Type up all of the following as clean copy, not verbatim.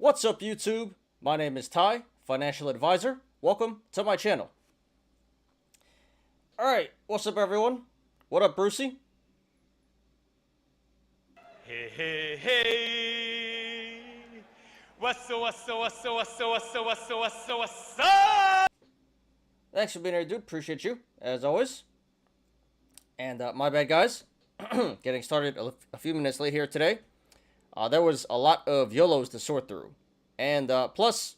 What's up, YouTube? My name is Ty, financial advisor. Welcome to my channel. Alright, what's up, everyone? What up, Brucey? Hey, hey, hey. What's up? Thanks for being here, dude. Appreciate you, as always. And my bad, guys. Getting started a few minutes late here today. There was a lot of Yolos to sort through. And plus,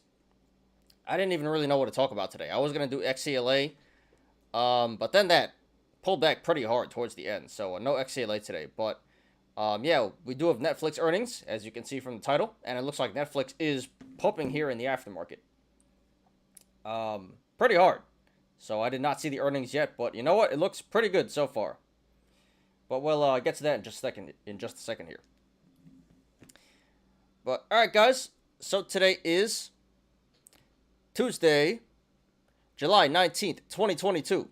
I didn't even really know what to talk about today. I was going to do XCLA, but then that pulled back pretty hard towards the end. So no XCLA today. But yeah, we do have Netflix earnings, as you can see from the title. And it looks like Netflix is pumping here in the aftermarket. Pretty hard. So I did not see the earnings yet, but you know what? It looks pretty good so far. But we'll get to that in just a second here. But alright, guys. So today is Tuesday, July 19th, 2022.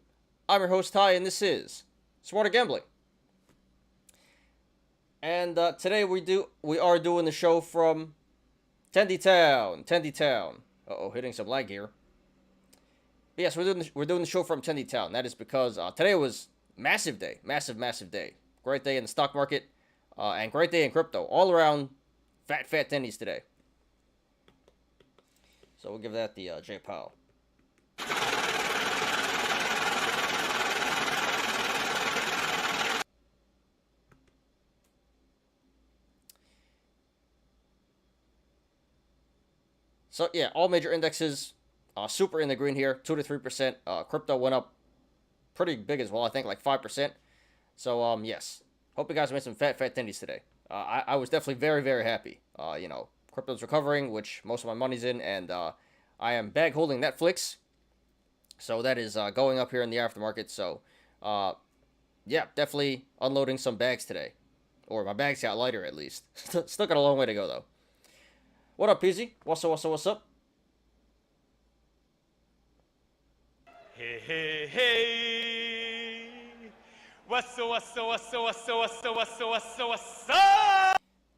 I'm your host, Ty, and this is Smarter Gambling. And today we are doing the show from Tendy Town. Uh-oh, hitting some lag here. But yes, we're doing the show from Tendy Town. That is because today was massive day. Massive day. Great day in the stock market. And great day in crypto. All around fat tendies today. So we'll give that the J Powell. So yeah, all major indexes super in the green here, 2 to 3%. Crypto went up pretty big as well, I think like 5%. So yes, hope you guys made some fat tendies today. I was definitely very happy. You know, crypto's recovering, which most of my money's in, and I am bag holding Netflix, so that is going up here in the aftermarket. So yeah, definitely unloading some bags today, or my bags got lighter at least. Still got a long way to go though. What up, Peasy? What's up? Hey, hey, hey. What's up?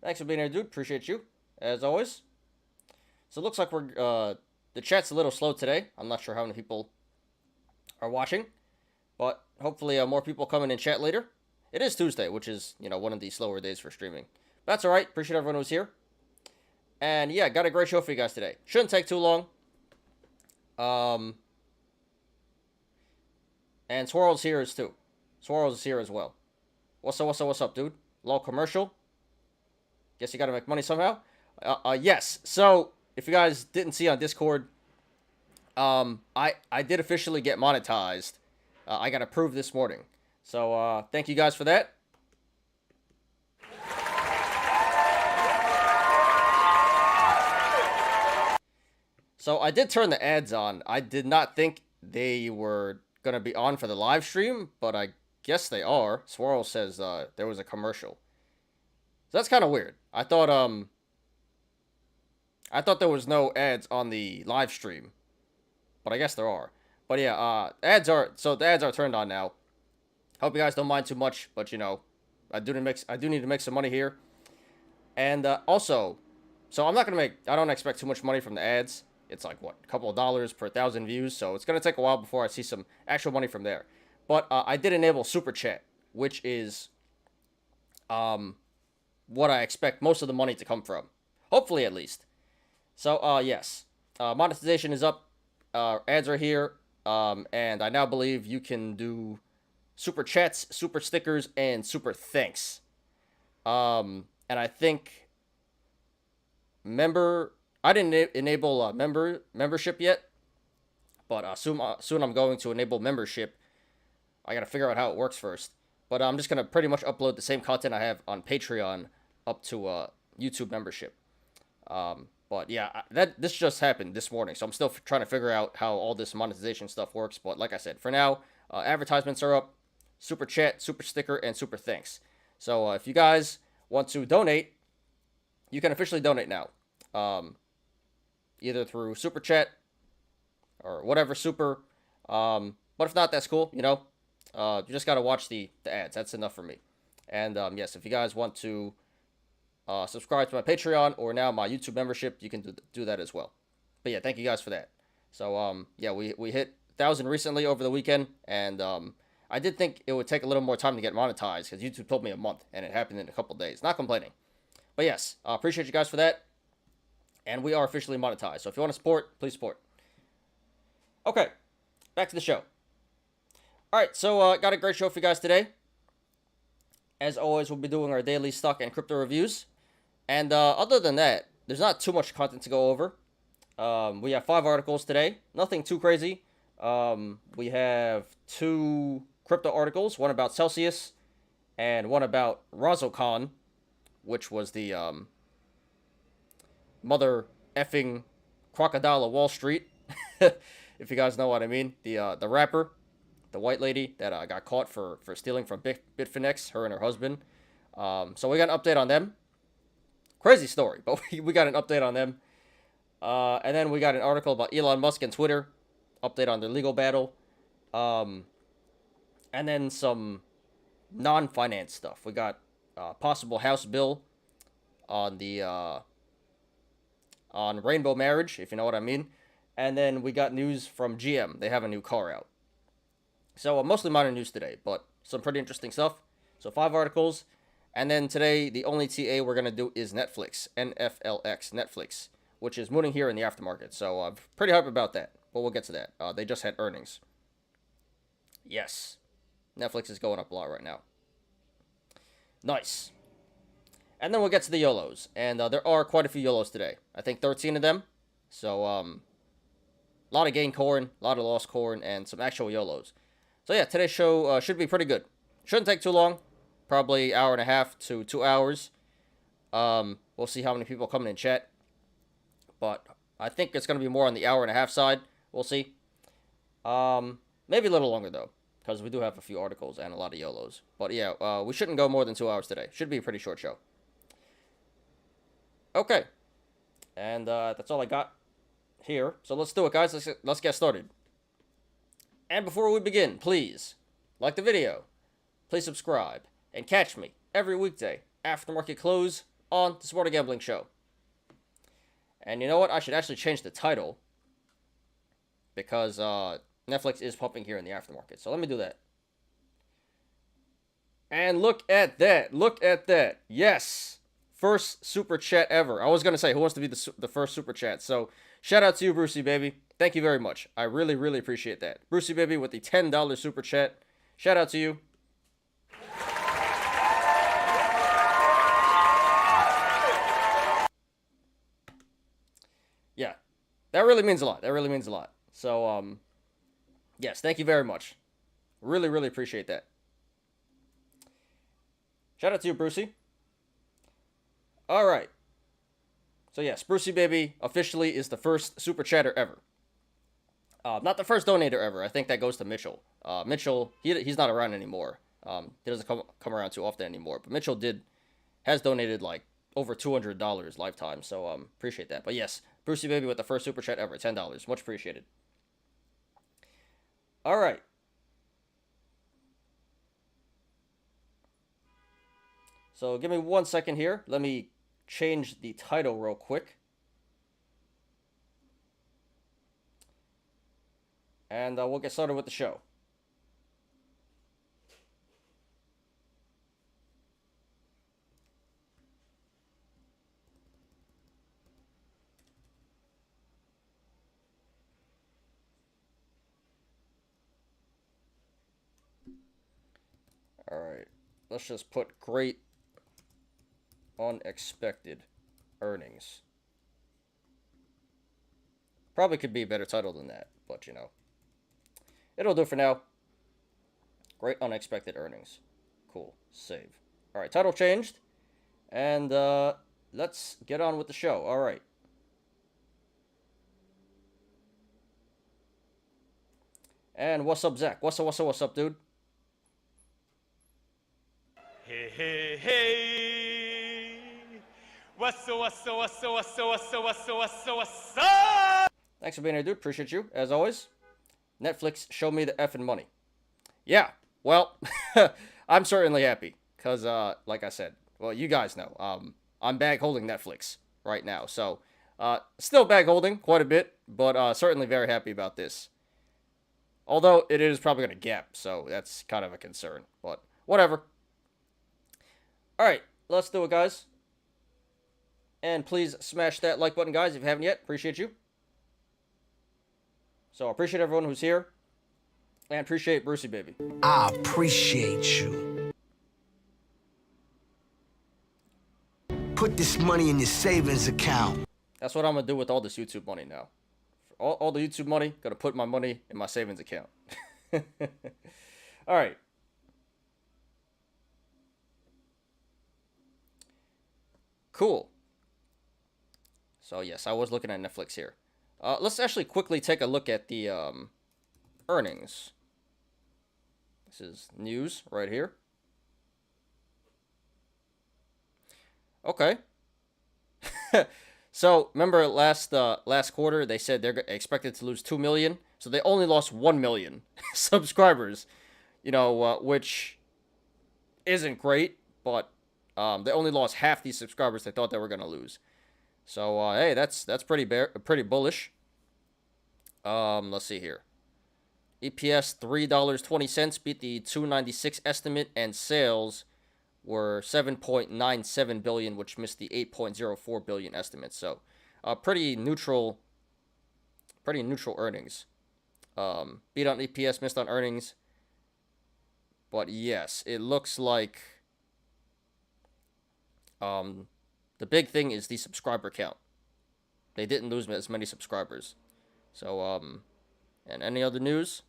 Thanks for being here, dude. Appreciate you, as always. So it looks like we're the chat's a little slow today. I'm not sure how many people are watching, but hopefully more people come in and chat later. It is Tuesday, which is, you know, one of the slower days for streaming. That's all right. Appreciate everyone who's here. And yeah, got a great show for you guys today. Shouldn't take too long. And Swirl's here is too. Swirl's is here as well. What's up, dude? Low commercial. Guess you gotta make money somehow. Yes. So if you guys didn't see on Discord, I did officially get monetized. I got approved this morning. So thank you guys for that. So I did turn the ads on. I did not think they were gonna be on for the live stream, but I guess they are. Swirl says there was a commercial. So that's kind of weird. I thought there was no ads on the live stream, but I guess there are. But yeah, the ads are turned on now. Hope you guys don't mind too much, but you know, I do need to make some money here. And also, so I don't expect too much money from the ads. It's like, what, a couple of dollars per 1,000 views, so it's going to take a while before I see some actual money from there. But I did enable Super Chat, which is what I expect most of the money to come from. Hopefully, at least. So, yes. Monetization is up. Ads are here. And I now believe you can do Super Chats, Super Stickers, and Super Thanks. And I think I didn't enable membership yet, but soon I'm going to enable membership. I gotta figure out how it works first, but I'm just gonna pretty much upload the same content I have on Patreon up to YouTube membership. But yeah, this just happened this morning, so I'm still trying to figure out how all this monetization stuff works. But like I said, for now, advertisements are up, Super Chat, Super Sticker, and Super Thanks. So if you guys want to donate, you can officially donate now. Either through Super Chat or whatever super. But if not, that's cool. You know, you just got to watch the ads. That's enough for me. And yes, if you guys want to subscribe to my Patreon or now my YouTube membership, you can do that as well. But yeah, thank you guys for that. So yeah, we hit 1,000 recently over the weekend, and I did think it would take a little more time to get monetized because YouTube told me a month, and it happened in a couple days. Not complaining, but yes, appreciate you guys for that, and we are officially monetized. So if you want to support, please support. Okay, back to the show. All right, so got a great show for you guys today. As always, we'll be doing our daily stock and crypto reviews. And other than that, there's not too much content to go over. We have 5 articles today. Nothing too crazy. We have 2 crypto articles. One about Celsius and one about Razocon, which was the mother effing crocodile of Wall Street. If you guys know what I mean. The rapper. The white lady that got caught for stealing from Bitfinex, her and her husband. So we got an update on them. Crazy story, but we got an update on them. And then we got an article about Elon Musk and Twitter. Update on their legal battle. And then some non-finance stuff. We got possible House bill on the on rainbow marriage, if you know what I mean. And then we got news from GM. They have a new car out. So mostly minor news today, but some pretty interesting stuff. So 5 articles. And then today, the only TA we're going to do is Netflix. NFLX Netflix, which is mooning here in the aftermarket. So I'm pretty hyped about that, but we'll get to that. They just had earnings. Yes. Netflix is going up a lot right now. Nice. And then we'll get to the Yolos. And there are quite a few Yolos today. I think 13 of them. So a lot of gain corn, a lot of lost corn, and some actual Yolos. So yeah, today's show should be pretty good. Shouldn't take too long. Probably hour and a half to 2 hours. We'll see how many people come in chat. But I think it's going to be more on the hour and a half side. We'll see. Maybe a little longer, though. Because we do have a few articles and a lot of Yolos. But yeah, we shouldn't go more than 2 hours today. Should be a pretty short show. Okay. And that's all I got here. So let's do it, guys. Let's get started. And before we begin, please like the video, please subscribe, and catch me every weekday after market close on the Smarter Gambling Show. And you know what? I should actually change the title because Netflix is pumping here in the aftermarket. So let me do that. And look at that. Look at that. Yes. First super chat ever. I was going to say, who wants to be the first super chat? So shout out to you, Brucey, baby. Thank you very much. I really, really appreciate that. Brucey, baby, with the $10 super chat. Shout out to you. Yeah, that really means a lot. That really means a lot. So, yes, thank you very much. Really, really appreciate that. Shout out to you, Brucey. All right. So, yes, Brucey, baby, officially is the first super chatter ever. Not the first donator ever. I think that goes to Mitchell. Mitchell, he's not around anymore. He doesn't come around too often anymore. But Mitchell has donated like over $200 lifetime. So appreciate that. But yes, Brucey baby with the first super chat ever, $10, much appreciated. All right. So give me 1 second here. Let me change the title real quick. And we'll get started with the show. All right. Let's just put great unexpected earnings. Probably could be a better title than that, but you know. It'll do for now. Great unexpected earnings. Cool. Save. All right, title changed. And let's get on with the show. All right. And what's up, Zach? What's up, dude? Hey, hey, hey. What's up? Thanks for being here, dude. Appreciate you, as always. Netflix, show me the effing money. Yeah, well, I'm certainly happy. Because, like I said, well, you guys know. I'm bag holding Netflix right now. So, still bag holding quite a bit, but certainly very happy about this. Although it is probably going to gap, so that's kind of a concern. But whatever. All right, let's do it, guys. And please smash that like button, guys, if you haven't yet. Appreciate you. So I appreciate everyone who's here. And appreciate Brucey, baby. I appreciate you. Put this money in your savings account. That's what I'm going to do with all this YouTube money now. All the YouTube money, got to put my money in my savings account. All right. Cool. So, yes, I was looking at Netflix here. Let's actually quickly take a look at the earnings. This is news right here. Okay. So remember last quarter they said they're expected to lose 2 million, so they only lost 1 million subscribers. Which isn't great, but they only lost half these subscribers they thought they were gonna lose. So hey, that's pretty bullish. Let's see here. EPS $3.20 beat the 296 estimate, and sales were 7.97 billion, which missed the 8.04 billion estimate. So, pretty neutral earnings. Beat on EPS, missed on earnings. But yes, it looks like the big thing is the subscriber count. They didn't lose as many subscribers. So, and any other news?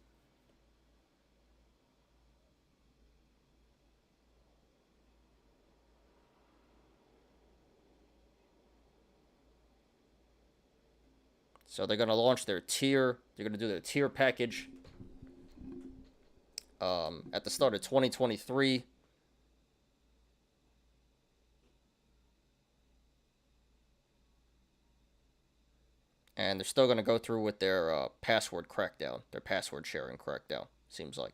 So they're going to launch their tier. They're going to do their tier package at the start of 2023. And they're still going to go through with their password crackdown, their password sharing crackdown, seems like.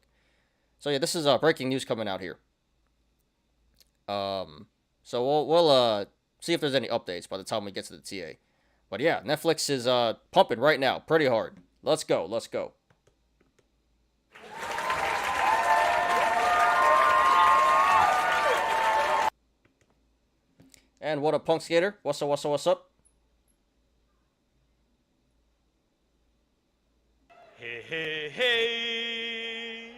So yeah, this is breaking news coming out here. So we'll see if there's any updates by the time we get to the TA. But yeah, Netflix is pumping right now, pretty hard. Let's go. And what up, Punk Skater? What's up? Hey.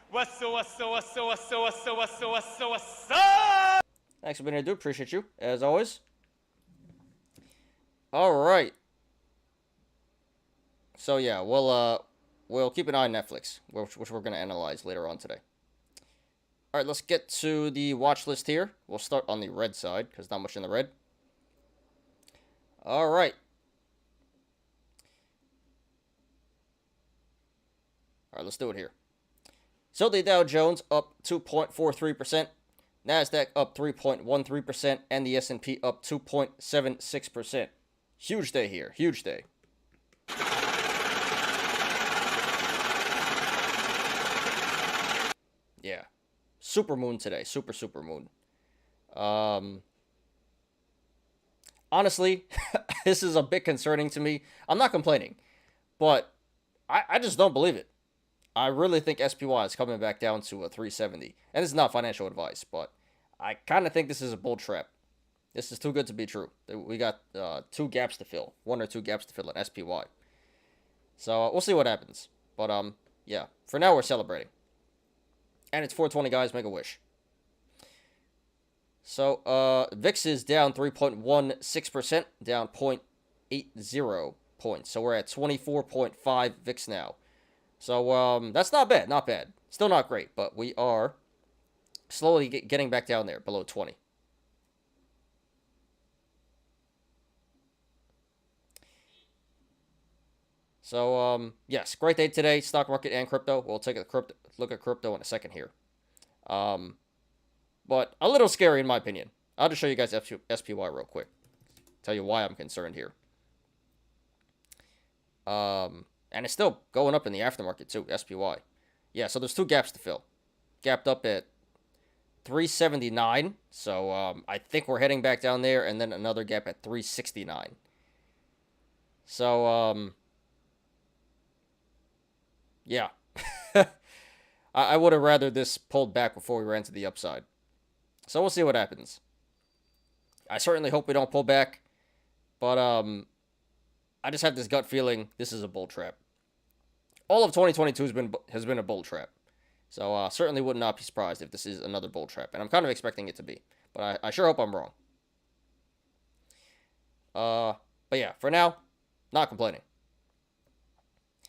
What's up? Thanks for being here, dude. Appreciate you, as always. All right. So yeah, we'll keep an eye on Netflix, which we're gonna analyze later on today. All right, let's get to the watch list here. We'll start on the red side because not much in the red. All right. All right, let's do it here. So the Dow Jones up 2.43%, Nasdaq up 3.13%, and the S&P up 2.76%. Huge day here. Huge day. Yeah. Super moon today. Super moon. Honestly, this is a bit concerning to me. I'm not complaining, but I just don't believe it. I really think SPY is coming back down to a 370. And this is not financial advice, but I kind of think this is a bull trap. This is too good to be true. We got 2 gaps to fill. 1 or 2 gaps to fill in SPY. So we'll see what happens. But yeah, for now we're celebrating. And it's 420, guys. Make a wish. So VIX is down 3.16%, down 0.80 points. So we're at 24.5 VIX now. So that's not bad. Still not great, but we are slowly getting back down there below 20. So, yes, great day today, stock market and crypto. We'll take a look at crypto in a second here. But a little scary in my opinion. I'll just show you guys SPY real quick. Tell you why I'm concerned here. And it's still going up in the aftermarket too, SPY. Yeah, so there's 2 gaps to fill. Gapped up at 379. So I think we're heading back down there, and then another gap at 369. So yeah. I would have rather this pulled back before we ran to the upside. So we'll see what happens. I certainly hope we don't pull back, but I just have this gut feeling this is a bull trap. All of 2022 has been a bull trap. So certainly would not be surprised if this is another bull trap, and I'm kind of expecting it to be. But I sure hope I'm wrong. But yeah, for now, not complaining.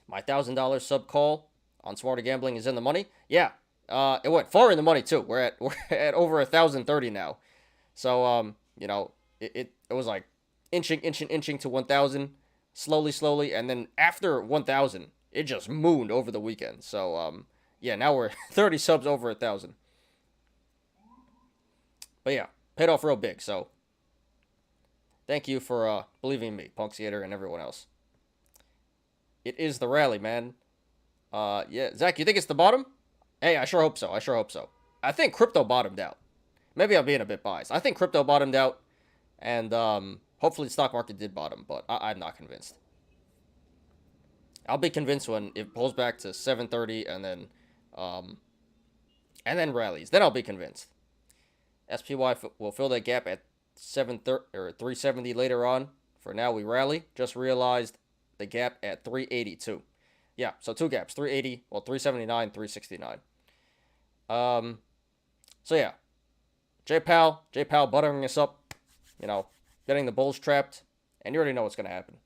My $1,000 sub call on Smarter Gambling is in the money. Yeah, it went far in the money too. We're at over 1,030 now. So you know, it was like inching to 1,000, slowly, and then after 1,000, it just mooned over the weekend. So yeah, now we're 30 subs over 1,000. But yeah, paid off real big. So thank you for believing in me, Punk Skater, and everyone else. It is the rally, man. Yeah, Zach, you think it's the bottom? Hey, I sure hope so. I think crypto bottomed out. Maybe I'm being a bit biased. I think crypto bottomed out, and hopefully the stock market did bottom, but I'm not convinced. I'll be convinced when it pulls back to 730 and then rallies. Then I'll be convinced. SPY will fill that gap at 730 or 370 later on. For now, we rally. Just realized the gap at 382. Yeah, so two gaps, 380, well, 379, 369. So yeah, J-Pal buttering us up, you know, getting the bulls trapped, and you already know what's going to happen.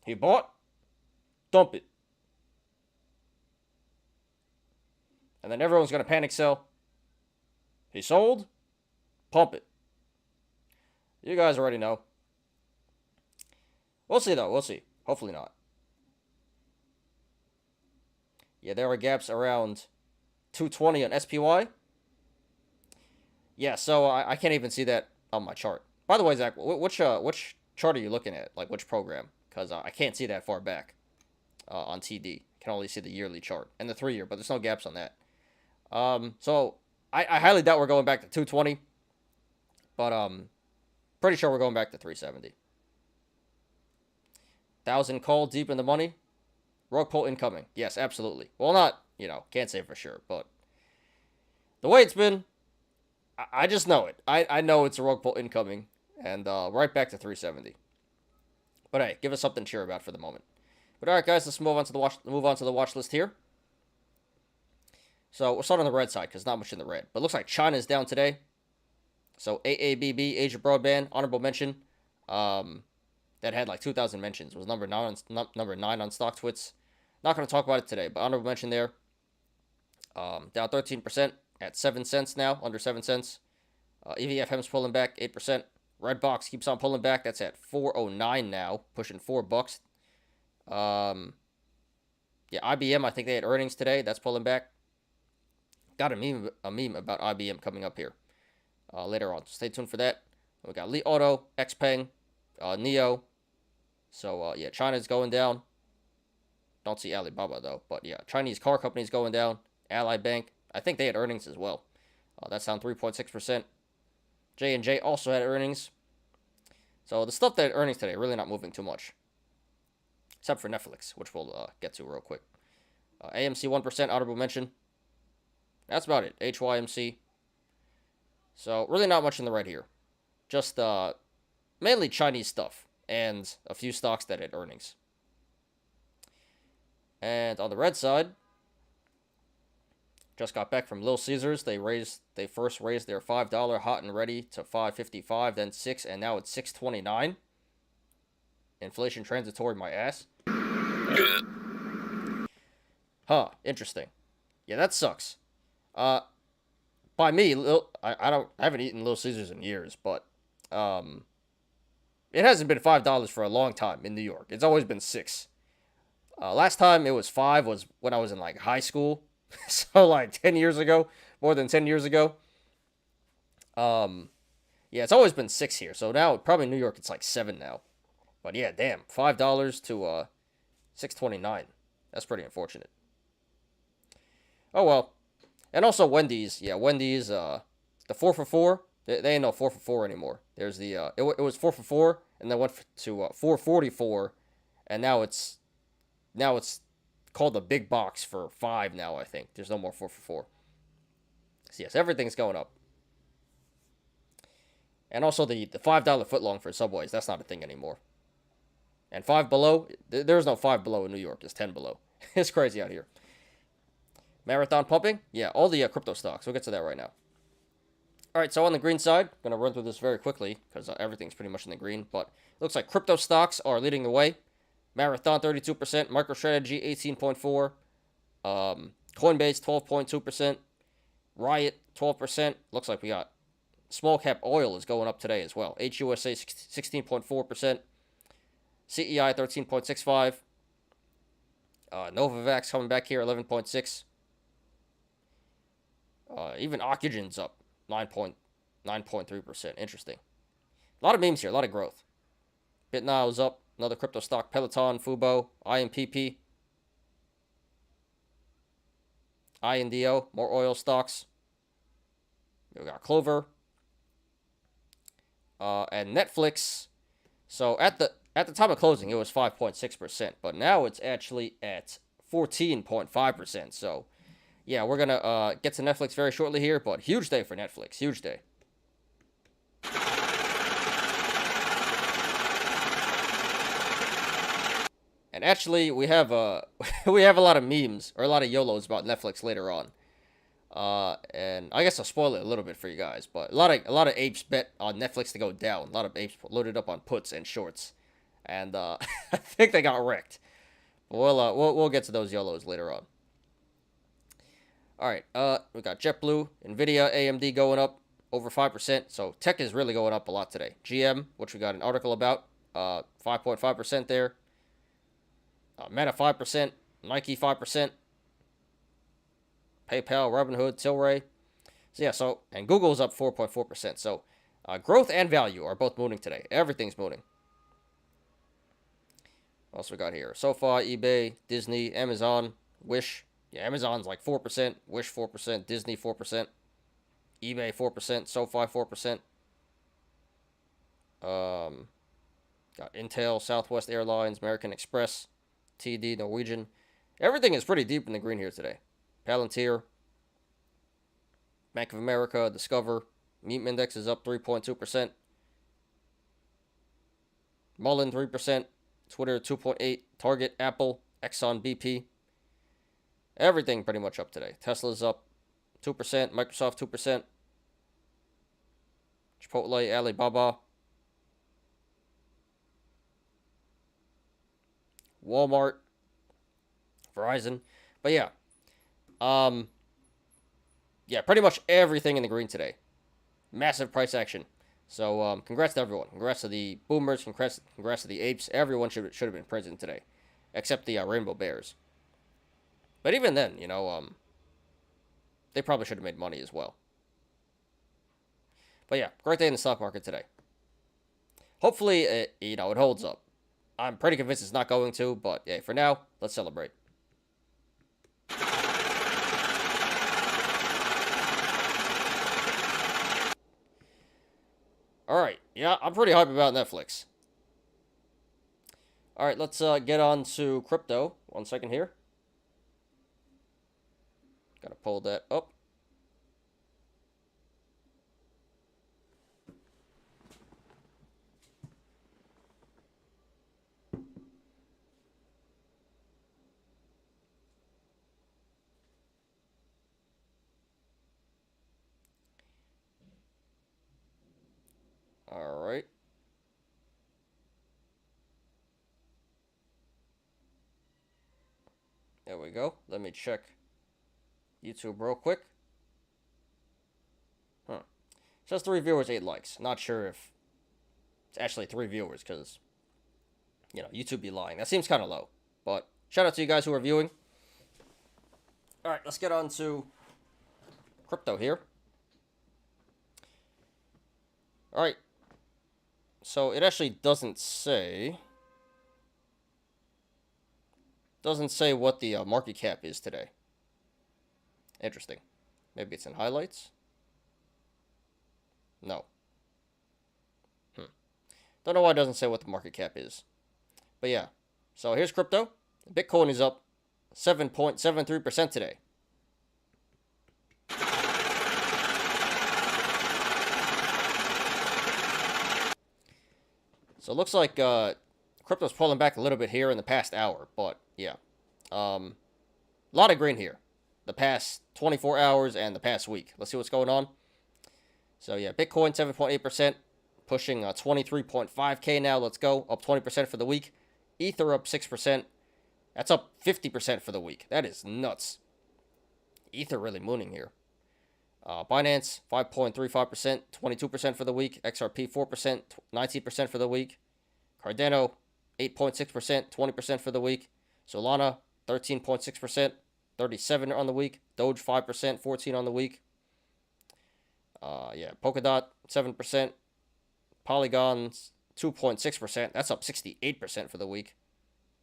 He bought, dump it. And then everyone's going to panic sell. He sold, pump it. You guys already know. We'll see, though. We'll see. Hopefully not. Yeah, there are gaps around 220 on SPY. Yeah, so I can't even see that on my chart. By the way, Zach, which chart are you looking at? Like, which program? Because I can't see that far back on TD. Can only see the yearly chart and the 3-year, but there's no gaps on that. So I highly doubt we're going back to 220, but pretty sure we're going back to 370. 1,000 call deep in the money. Rug pull incoming. Yes, absolutely. Well, not, can't say for sure, but the way it's been, I just know it. I know it's a rug pull incoming, and right back to 370. But hey, give us something to cheer about for the moment. But all right, guys, let's move on to the watch list here. So we'll start on the red side because not much in the red, but it looks like China's down today. So AABB, Asia Broadband, honorable mention. That had like 2,000 mentions. Was number 9 on StockTwits. Not going to talk about it today, but honorable mention there. Down 13% at 7 cents now, under 7 cents. EVFM's pulling back 8%. Redbox keeps on pulling back. That's at 409 now, pushing $4. Yeah, IBM, I think they had earnings today. That's pulling back. Got a meme about IBM coming up here later on. Stay tuned for that. We got Li Auto, Xpeng, Neo. So, yeah, China's going down. Don't see Alibaba, though. But, yeah, Chinese car companies going down. Ally Bank. I think they had earnings as well. That's down 3.6%. J&J also had earnings. So, the stuff that had earnings today, really not moving too much. Except for Netflix, which we'll get to real quick. AMC 1%, honorable mention. That's about it. HYMC. So, really not much in the red here. Just mainly Chinese stuff. And a few stocks that had earnings. And on the red side, just got back from Little Caesars. They first raised their $5 hot and ready to $5.55, then $6, and now it's $6.29. Inflation transitory, my ass. Huh, interesting. Yeah, that sucks. By me, I haven't eaten Little Caesars in years, but it hasn't been $5 for a long time in New York. It's always been $6. Last time it was $5 was when I was in like high school, so like 10 years ago, more than 10 years ago. Yeah, it's always been $6 here. So now probably in New York it's like $7 now. But yeah, damn, $5 to $6.29. That's pretty unfortunate. Oh well. And also Wendy's. Yeah, Wendy's. The 4 for 4. They ain't no 4 for 4 anymore. There's the it was 4 for 4, and then went to 444, and now it's called the big box for 5 now. I think there's no more 4 for 4. So yes, everything's going up. And also the $5 footlong for Subways. That's not a thing anymore. And Five Below. There's no Five Below in New York. It's 10 Below. It's crazy out here. Marathon pumping. Yeah, all the crypto stocks. We'll get to that right now. All right, so on the green side, I'm going to run through this very quickly because everything's pretty much in the green. But it looks like crypto stocks are leading the way. Marathon 32%, MicroStrategy 18.4%, Coinbase 12.2%, Riot 12%. Looks like we got small cap oil is going up today as well. HUSA 16.4%, CEI 13.65%, Novavax coming back here 11.6%. Even Oxygen's up 9.3%. Interesting. A lot of memes here, a lot of growth. BitNow's up, another crypto stock, Peloton, Fubo, IMPP, INDO, more oil stocks. We got Clover, and Netflix. So at the time of closing, it was 5.6%, but now it's actually at 14.5%. So yeah, we're gonna get to Netflix very shortly here, but huge day for Netflix, huge day. And actually, we have we have a lot of memes or a lot of YOLOs about Netflix later on. And I guess I'll spoil it a little bit for you guys, but a lot of apes bet on Netflix to go down. A lot of apes loaded up on puts and shorts, and I think they got wrecked. We'll get to those YOLOs later on. All right, we got JetBlue, Nvidia, AMD going up over 5%. So tech is really going up a lot today. GM, which we got an article about, 5.5% there. Meta 5%, Nike 5%, PayPal, Robinhood, Tilray. So yeah, and Google's up 4.4%. So growth and value are both moving today. Everything's moving. What else we got here? SoFi, eBay, Disney, Amazon, Wish. Yeah, Amazon's like 4%, Wish 4%, Disney 4%, eBay 4%, SoFi 4%. Got Intel, Southwest Airlines, American Express, TD, Norwegian. Everything is pretty deep in the green here today. Palantir, Bank of America, Discover, Meme Index is up 3.2%. Mullen 3%, Twitter 2.8%, Target, Apple, Exxon, BP. Everything pretty much up today. Tesla's up 2%, Microsoft 2%, Chipotle, Alibaba, Walmart, Verizon. But yeah, pretty much everything in the green today. Massive price action. So congrats to everyone. Congrats to the boomers. Congrats to the apes. Everyone should have been present today, except the rainbow bears. But even then, they probably should have made money as well. But yeah, great day in the stock market today. Hopefully, it holds up. I'm pretty convinced it's not going to, but yeah, for now, let's celebrate. All right, yeah, I'm pretty hyped about Netflix. All right, let's get on to crypto. 1 second here. Gotta pull that up. All right. There we go. Let me check YouTube real quick. Just 3 viewers, 8 likes. Not sure if it's actually 3 viewers because, YouTube be lying. That seems kind of low. But shout out to you guys who are viewing. All right, let's get on to crypto here. All right. So it actually doesn't say what the market cap is today. Interesting. Maybe it's in highlights? No. Don't know why it doesn't say what the market cap is. But yeah. So here's crypto. Bitcoin is up 7.73% today. So it looks like crypto's pulling back a little bit here in the past hour, but yeah. A lot of green here. The past 24 hours and the past week. Let's see what's going on. So yeah, Bitcoin 7.8%, pushing 23.5K now. Let's go. Up 20% for the week. Ether up 6%. That's up 50% for the week. That is nuts. Ether really mooning here. Binance 5.35%, 22% for the week. XRP 4%, 19% for the week. Cardano 8.6%, 20% for the week. Solana 13.6%, 37 on the week. Doge 5%, 14 on the week. Polkadot 7%. Polygon 2.6%. That's up 68% for the week.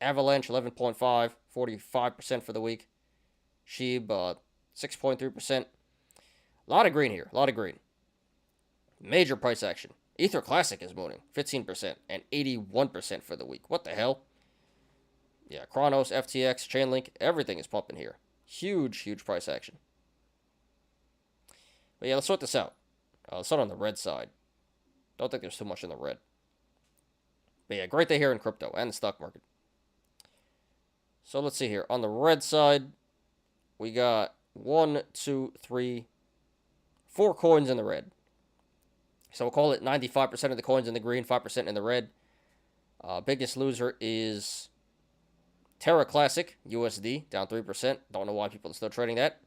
Avalanche 11.5, 45% for the week. Sheeb 6.3%. A lot of green here. A lot of green. Major price action. Ether Classic is mooning 15% and 81% for the week. What the hell? Yeah, Chronos, FTX, Chainlink, everything is pumping here. Huge, huge price action. But yeah, let's sort this out. Let's start on the red side. Don't think there's too much in the red. But yeah, great day here in crypto and the stock market. So let's see here. On the red side, we got 1, 2, 3, 4 coins in the red. So we'll call it 95% of the coins in the green, 5% in the red. Biggest loser is Terra Classic, USD, down 3%. Don't know why people are still trading that.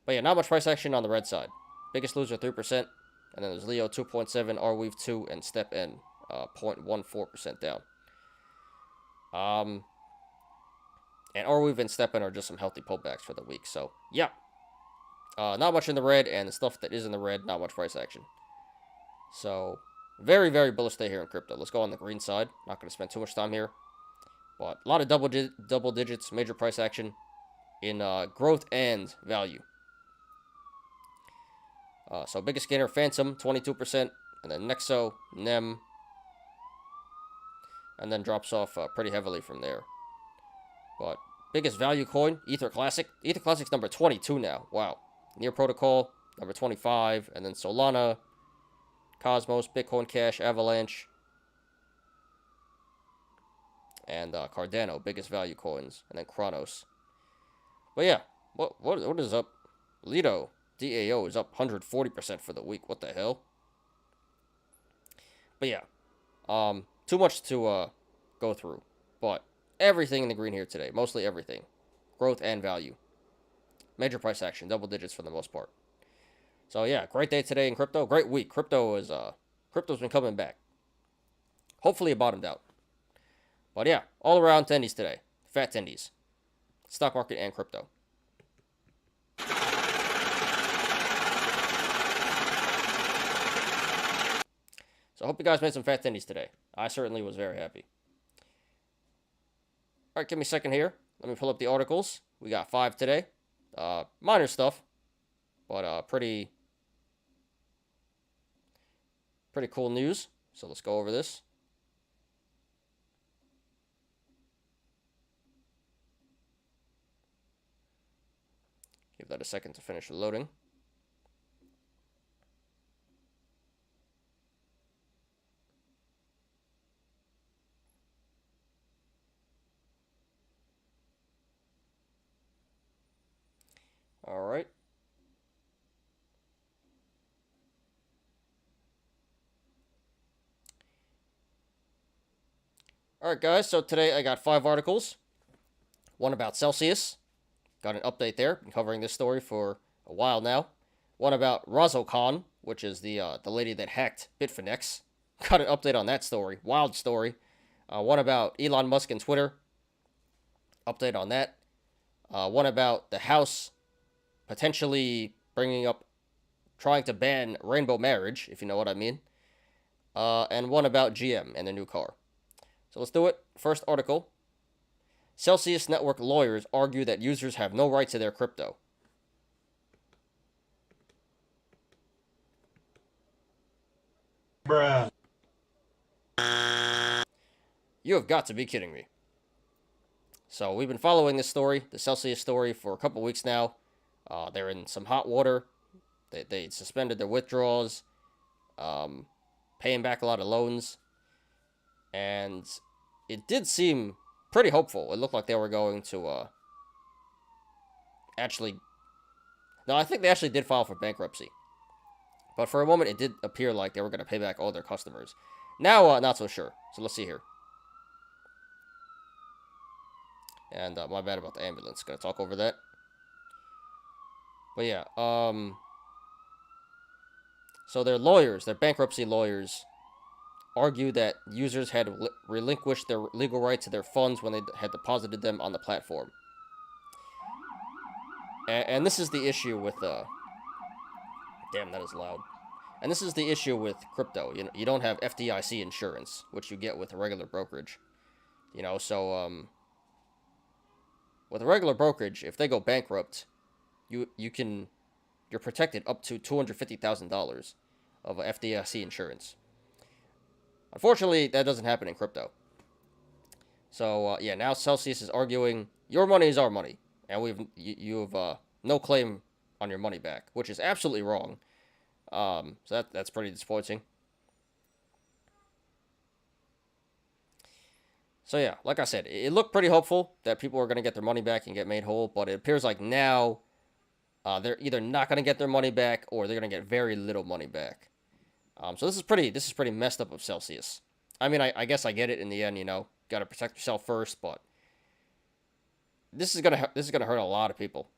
But yeah, not much price action on the red side. Biggest loser, 3%. And then there's Leo, 2.7, Arweave, 2, and Step N, 0.14% down. And Arweave and Step N are just some healthy pullbacks for the week. So, yeah. Not much in the red, and the stuff that is in the red, not much price action. So, very, very bullish day here in crypto. Let's go on the green side. Not going to spend too much time here. But a lot of double digits, major price action in growth and value. So, biggest gainer, Phantom, 22%. And then Nexo, NEM. And then drops off pretty heavily from there. But biggest value coin, Ether Classic. Ether Classic's number 22 now. Wow. Near Protocol, number 25. And then Solana, Cosmos, Bitcoin Cash, Avalanche, and Cardano, biggest value coins. And then Chronos. But yeah, what is up? Lido, DAO is up 140% for the week. What the hell? But yeah, too much to go through. But everything in the green here today. Mostly everything. Growth and value. Major price action. Double digits for the most part. So yeah, great day today in crypto. Great week. Crypto's been coming back. Hopefully it bottomed out. But yeah, all around tendies today. Fat tendies. Stock market and crypto. So I hope you guys made some fat tendies today. I certainly was very happy. All right, give me a second here. Let me pull up the articles. We got 5 today. Minor stuff, but pretty cool news. So let's go over this. Give that a second to finish loading. All right. All right, guys. So today I got 5 articles. One about Celsius. Got an update there. Been covering this story for a while now. One about Razokhan, which is the lady that hacked Bitfinex. Got an update on that story. Wild story. One about Elon Musk and Twitter. Update on that. One about the House potentially trying to ban rainbow marriage, if you know what I mean. And one about GM and their new car. So let's do it. First article. Celsius Network lawyers argue that users have no right to their crypto. You have got to be kidding me. So we've been following this story, the Celsius story, for a couple weeks now. They're in some hot water. They suspended their withdrawals, paying back a lot of loans, and it did seem pretty hopeful. It looked like they were going to actually. No, I think they actually did file for bankruptcy. But for a moment, it did appear like they were going to pay back all their customers. Now, not so sure. So let's see here. And my bad about the ambulance. Gonna talk over that. But yeah, so their lawyers, their bankruptcy lawyers, argue that users had relinquished their legal right to their funds when they had deposited them on the platform. And this is the issue with damn, that is loud. And this is the issue with crypto. You don't have FDIC insurance, which you get with a regular brokerage. So with a regular brokerage, if they go bankrupt, you're protected up to $250,000 of FDIC insurance. Unfortunately, that doesn't happen in crypto. So yeah, now Celsius is arguing your money is our money, and you have no claim on your money back, which is absolutely wrong. So that's pretty disappointing. So yeah, like I said, it looked pretty hopeful that people were going to get their money back and get made whole, but it appears like now they're either not going to get their money back or they're going to get very little money back. So this is pretty messed up of Celsius. I mean, I guess I get it in the end. Got to protect yourself first, but this is gonna hurt a lot of people,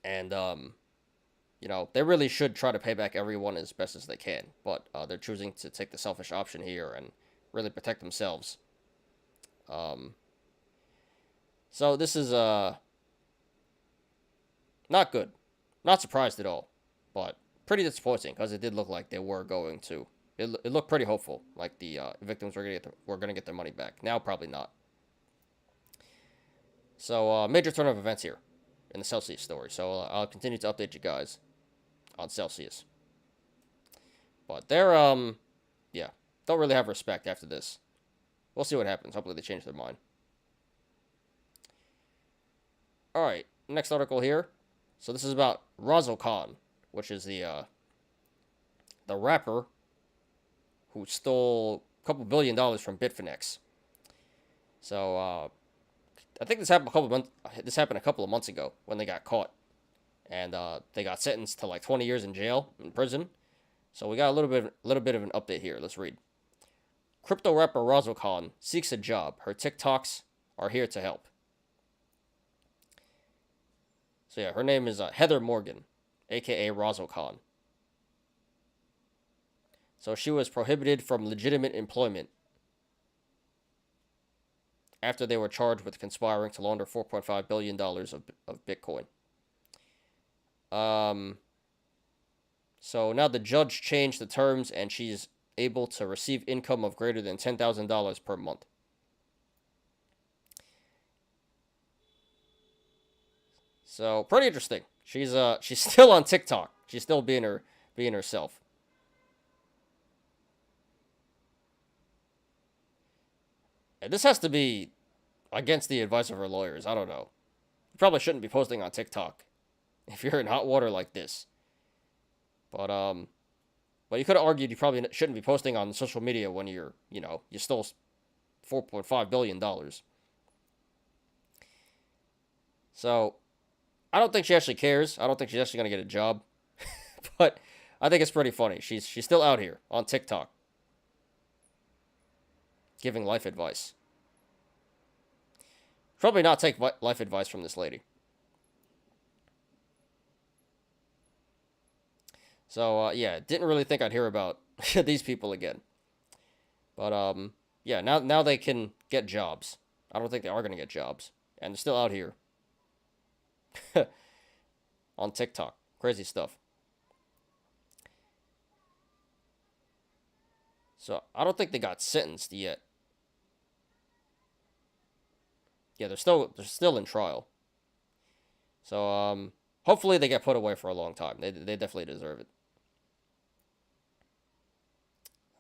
and they really should try to pay back everyone as best as they can, but they're choosing to take the selfish option here and really protect themselves. So this is not good, not surprised at all, but pretty disappointing because it did look like they were going to. It looked pretty hopeful, like the victims were going to get their money back. Now probably not. So major turn of events here in the Celsius story. So I'll continue to update you guys on Celsius. But they're yeah, don't really have respect after this. We'll see what happens. Hopefully they change their mind. All right, next article here. So this is about Razzle Khan, which is the rapper who stole a couple $1 billion from Bitfinex. So I think this happened a couple of months ago when they got caught, and they got sentenced to like 20 years in prison. So we got a little bit of an update here. Let's read. Crypto rapper Razzle Khan seeks a job. Her TikToks are here to help. So yeah, her name is Heather Morgan, aka Razzle Khan. So she was prohibited from legitimate employment after they were charged with conspiring to launder $4.5 billion of Bitcoin. So now the judge changed the terms, and she's able to receive income of greater than $10,000 per month. So pretty interesting. She's still on TikTok. She's still being herself. And this has to be against the advice of her lawyers. I don't know. You probably shouldn't be posting on TikTok if you're in hot water like this. But you could have argued you probably shouldn't be posting on social media when you stole $4.5 billion. So I don't think she actually cares. I don't think she's actually going to get a job. But I think it's pretty funny. She's still out here on TikTok giving life advice. Probably not take life advice from this lady. So, yeah, didn't really think I'd hear about these people again. But, yeah, now they can get jobs. I don't think they are going to get jobs. And they're still out here. On TikTok. Crazy stuff. So, I don't think they got sentenced yet. Yeah, they're still in trial. So, hopefully they get put away for a long time. They definitely deserve it.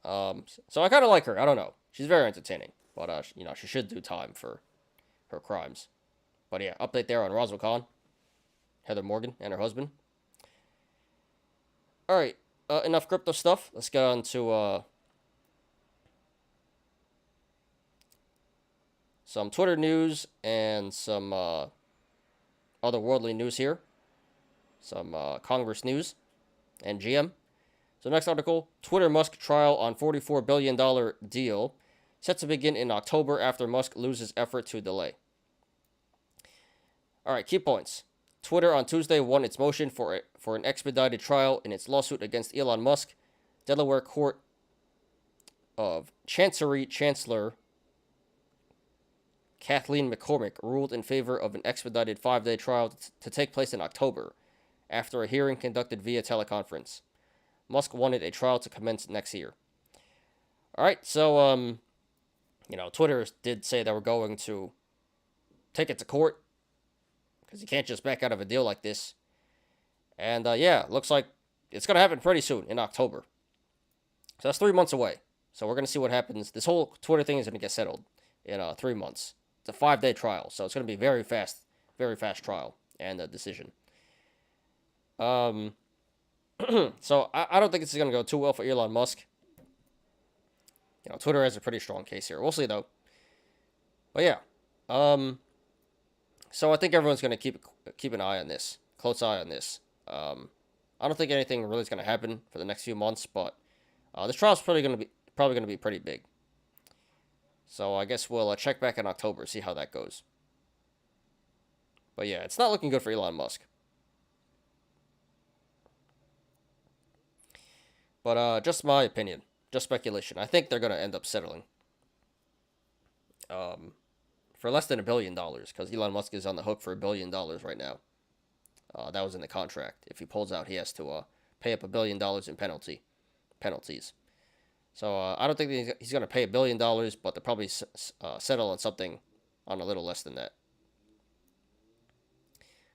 So I kind of like her. I don't know. She's very entertaining, but you know, she should do time for her crimes. But yeah, update there on Roswell Khan, Heather Morgan, and her husband. All right, enough crypto stuff. Let's get on to some Twitter news and some other worldly news here. Some Congress news and GM. So next article, Twitter Musk trial on $44 billion deal set to begin in October after Musk loses effort to delay. All right, key points. Twitter on Tuesday won its motion for an expedited trial in its lawsuit against Elon Musk. Delaware Court of Chancery Chancellor Kathleen McCormick ruled in favor of an expedited 5-day trial to take place in October after a hearing conducted via teleconference. Musk wanted a trial to commence next year. All right, so, you know, Twitter did say they were going to take it to court because you can't just back out of a deal like this. And, yeah, looks like it's going to happen pretty soon in October. So that's 3 months away. So we're going to see what happens. This whole Twitter thing is going to get settled in 3 months. It's a 5-day trial, so it's going to be very fast trial and a decision. So I don't think this is going to go too well for Elon Musk. You know, Twitter has a pretty strong case here. We'll see, though. But yeah. So I think everyone's going to keep an eye on this. Close eye on this. I don't think anything really is going to happen for the next few months, but this trial is probably going to be pretty big. So I guess we'll check back in October, see how that goes. But yeah, it's not looking good for Elon Musk. But just my opinion, just speculation. I think they're going to end up settling for less than $1 billion, because Elon Musk is on the hook for $1 billion right now. That was in the contract. If he pulls out, he has to pay up $1 billion in penalties. So I don't think he's going to pay $1 billion, but they'll probably settle on something on a little less than that.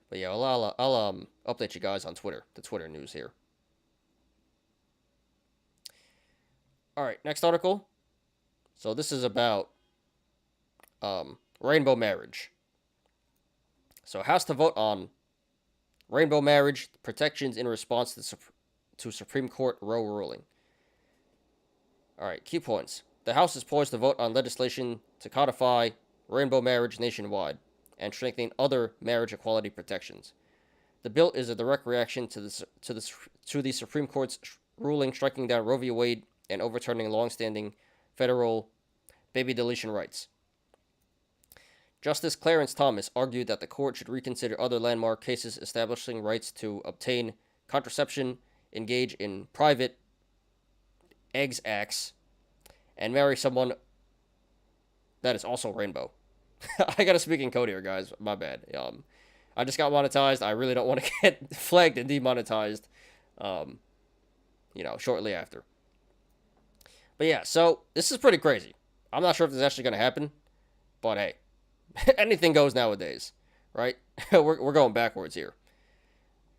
But yeah, I'll update you guys on Twitter, the Twitter news here. All right, next article. So this is about rainbow marriage. So House to vote on rainbow marriage protections in response to Supreme Court Roe ruling. All right, key points. The House is poised to vote on legislation to codify rainbow marriage nationwide and strengthen other marriage equality protections. The bill is a direct reaction to the Supreme Court's ruling striking down Roe v. Wade and overturning long-standing federal baby deletion rights. Justice Clarence Thomas argued that the court should reconsider other landmark cases establishing rights to obtain contraception, engage in private eggs acts, and marry someone that is also rainbow. I gotta speak in code here, guys. My bad. I just got monetized. I really don't want to get flagged and demonetized, shortly after. But yeah, so this is pretty crazy. I'm not sure if this is actually going to happen, but hey, anything goes nowadays, right? we're going backwards here.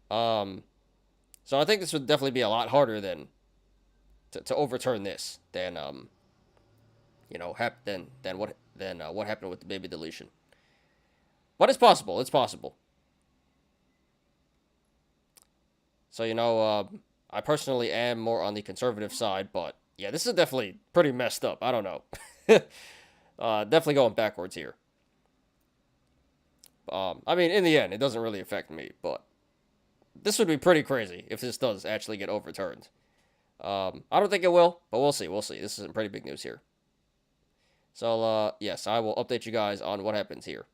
So I think this would definitely be a lot harder than to overturn this than what happened with the baby deletion. But it's possible. It's possible. So I personally am more on the conservative side, but yeah, this is definitely pretty messed up. I don't know. Definitely going backwards here. I mean, in the end, it doesn't really affect me, but this would be pretty crazy if this does actually get overturned. I don't think it will, but we'll see. We'll see. This is some pretty big news here. So, yes, I will update you guys on what happens here.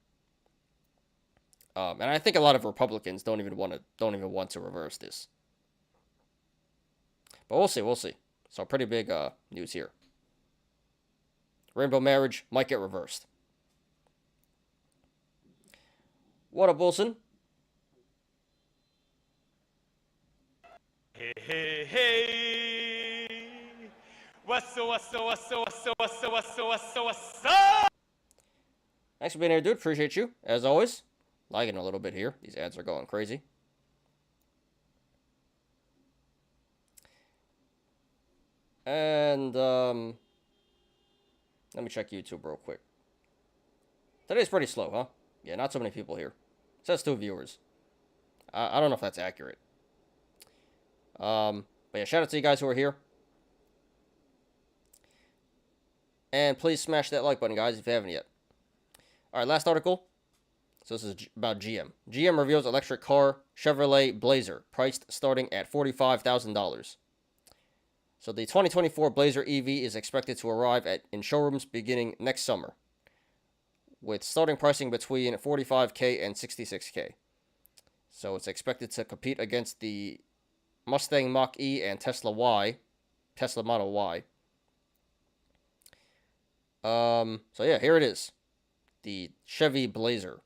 And I think a lot of Republicans don't even want to reverse this. But we'll see. We'll see. So pretty big news here. Rainbow marriage might get reversed. What up, Wilson? Hey, hey, hey. What's up? Thanks for being here, dude. Appreciate you, as always. Lagging a little bit here. These ads are going crazy. And let me check YouTube real quick. Today's pretty slow, huh? Yeah, not so many people here. It says 2 viewers. I don't know if that's accurate. But yeah, shout out to you guys who are here. And please smash that like button, guys, if you haven't yet. All right, last article. So this is about GM. GM reveals electric car Chevrolet Blazer, priced starting at $45,000. So the 2024 Blazer EV is expected to arrive in showrooms beginning next summer, with starting pricing between $45K and $66K. So it's expected to compete against the Mustang Mach-E and Tesla Model Y. So yeah, here it is. The Chevy Blazer.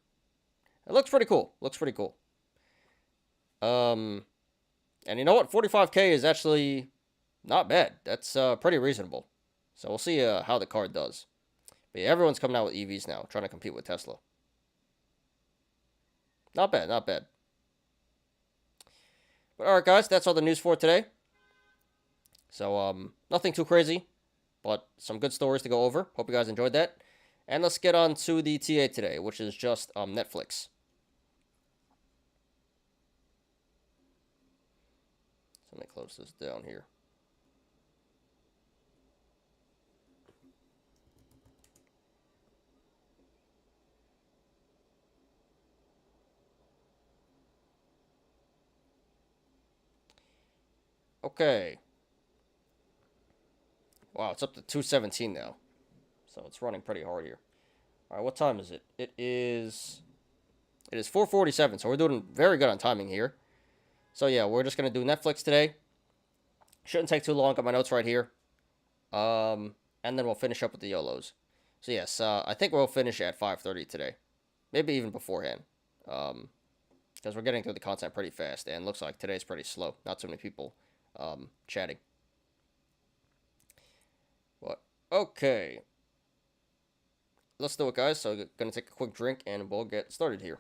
It looks pretty cool. And you know what? 45K is actually not bad. That's pretty reasonable. So we'll see how the car does. But yeah, everyone's coming out with EVs now, trying to compete with Tesla. Not bad. But alright, guys, that's all the news for today. So, nothing too crazy, but some good stories to go over. Hope you guys enjoyed that. And let's get on to the TA today, which is just Netflix. So let me close this down here. Okay. Wow, it's up to 217 now. So it's running pretty hard here. All right, what time is it? It is 4:47, so we're doing very good on timing here. So yeah, we're just going to do Netflix today. Shouldn't take too long. Got my notes right here. And then we'll finish up with the Yolos. So yes, I think we'll finish at 5:30 today. Maybe even beforehand. Because we're getting through the content pretty fast, and looks like today's pretty slow. Not so many people chatting. But okay, let's do it, guys. So I'm gonna take a quick drink, and we'll get started here.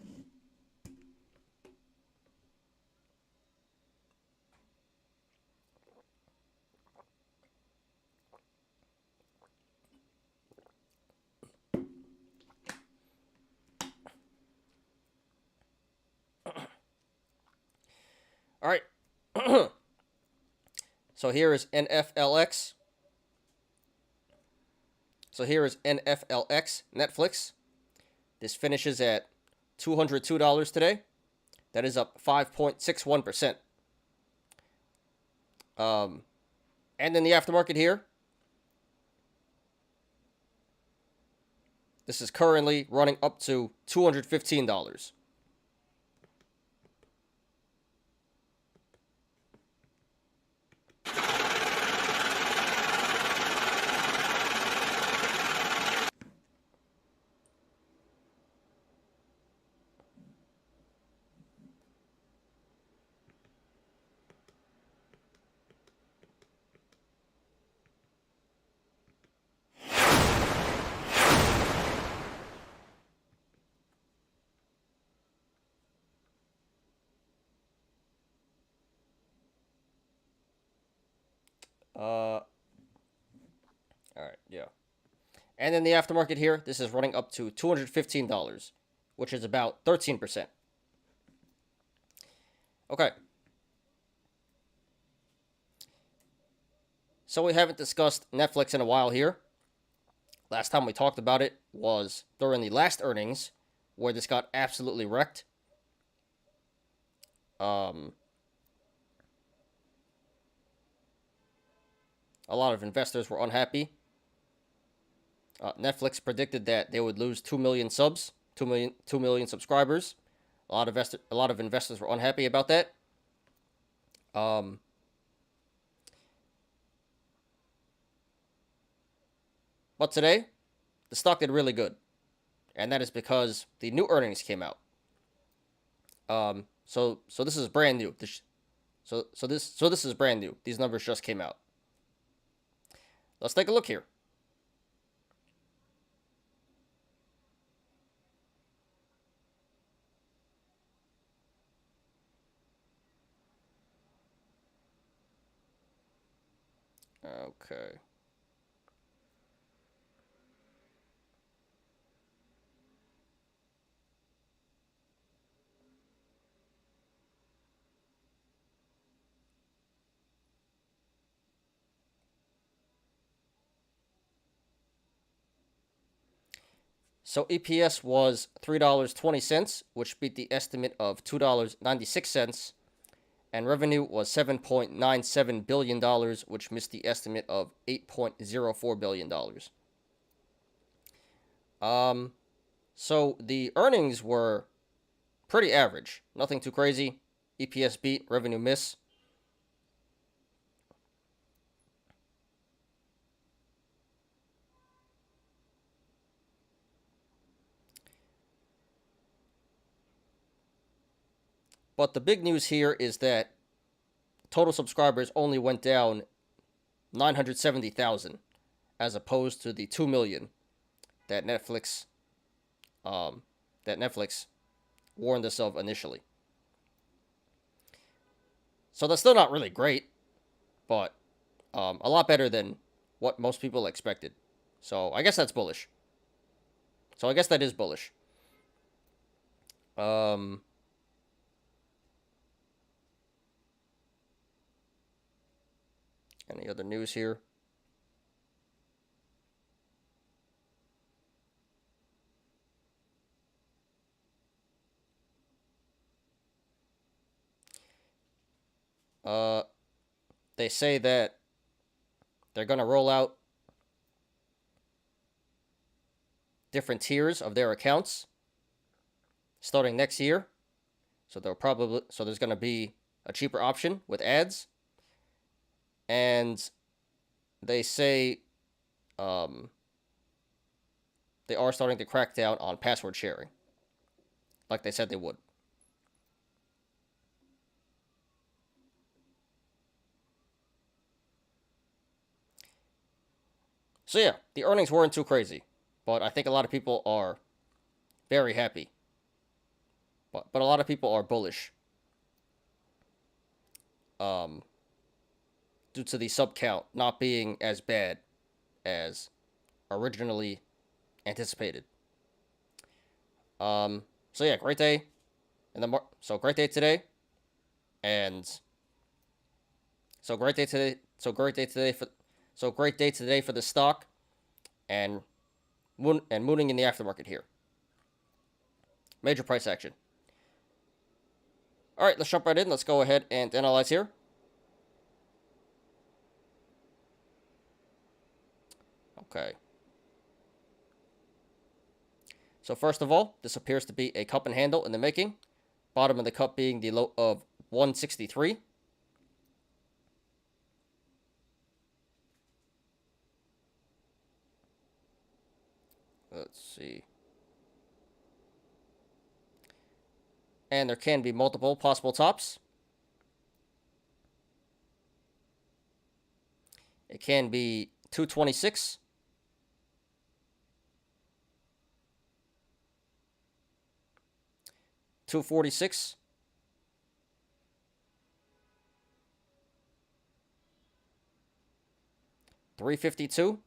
All right. So here is NFLX. So here is NFLX Netflix. This finishes at $202 today. That is up 5.61%. And in the aftermarket here, this is currently running up to $215. All right, yeah. And in the aftermarket here, this is running up to $215, which is about 13%. Okay. So we haven't discussed Netflix in a while here. Last time we talked about it was during the last earnings, where this got absolutely wrecked. A lot of investors were unhappy. Netflix predicted that they would lose 2 million subs, 2 million subscribers. A lot of investors were unhappy about that. But today, the stock did really good, and that is because the new earnings came out. So this is brand new. This is brand new. These numbers just came out. Let's take a look here. Okay. So EPS was $3.20, which beat the estimate of $2.96, and revenue was $7.97 billion, which missed the estimate of $8.04 billion. So the earnings were pretty average, nothing too crazy. EPS beat, revenue miss. But the big news here is that total subscribers only went down 970,000 as opposed to the 2 million that Netflix um, warned us of initially. So that's still not really great, but a lot better than what most people expected. So I guess that's bullish. So I guess that is bullish. Any other news here? They say that they're going to roll out different tiers of their accounts starting next year. So there's going to be a cheaper option with ads, and they say they are starting to crack down on password sharing, like they said they would. So yeah, the earnings weren't too crazy, but I think a lot of people are very happy. But a lot of people are bullish. Due to the sub count not being as bad as originally anticipated. So yeah, great day great day today, and great day today. Great day today for the stock, and mooning in the aftermarket here. Major price action. All right, let's jump right in. Let's go ahead and analyze here. Okay. So first of all, this appears to be a cup and handle in the making. Bottom of the cup being the low of 163. Let's see. And there can be multiple possible tops. It can be 226. $246. $352.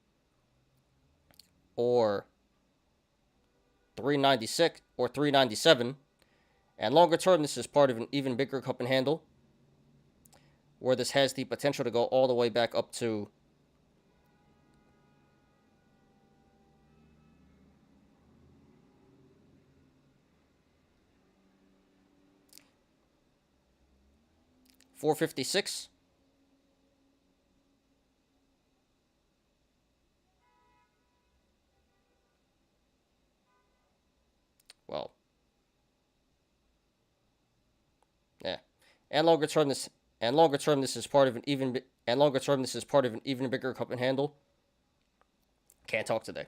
Or $396 or $397. And longer term, this is part of an even bigger cup and handle, where this has the potential to go all the way back up to $456. Well, yeah. And longer term, this is part of an even bigger cup and handle. Can't talk today.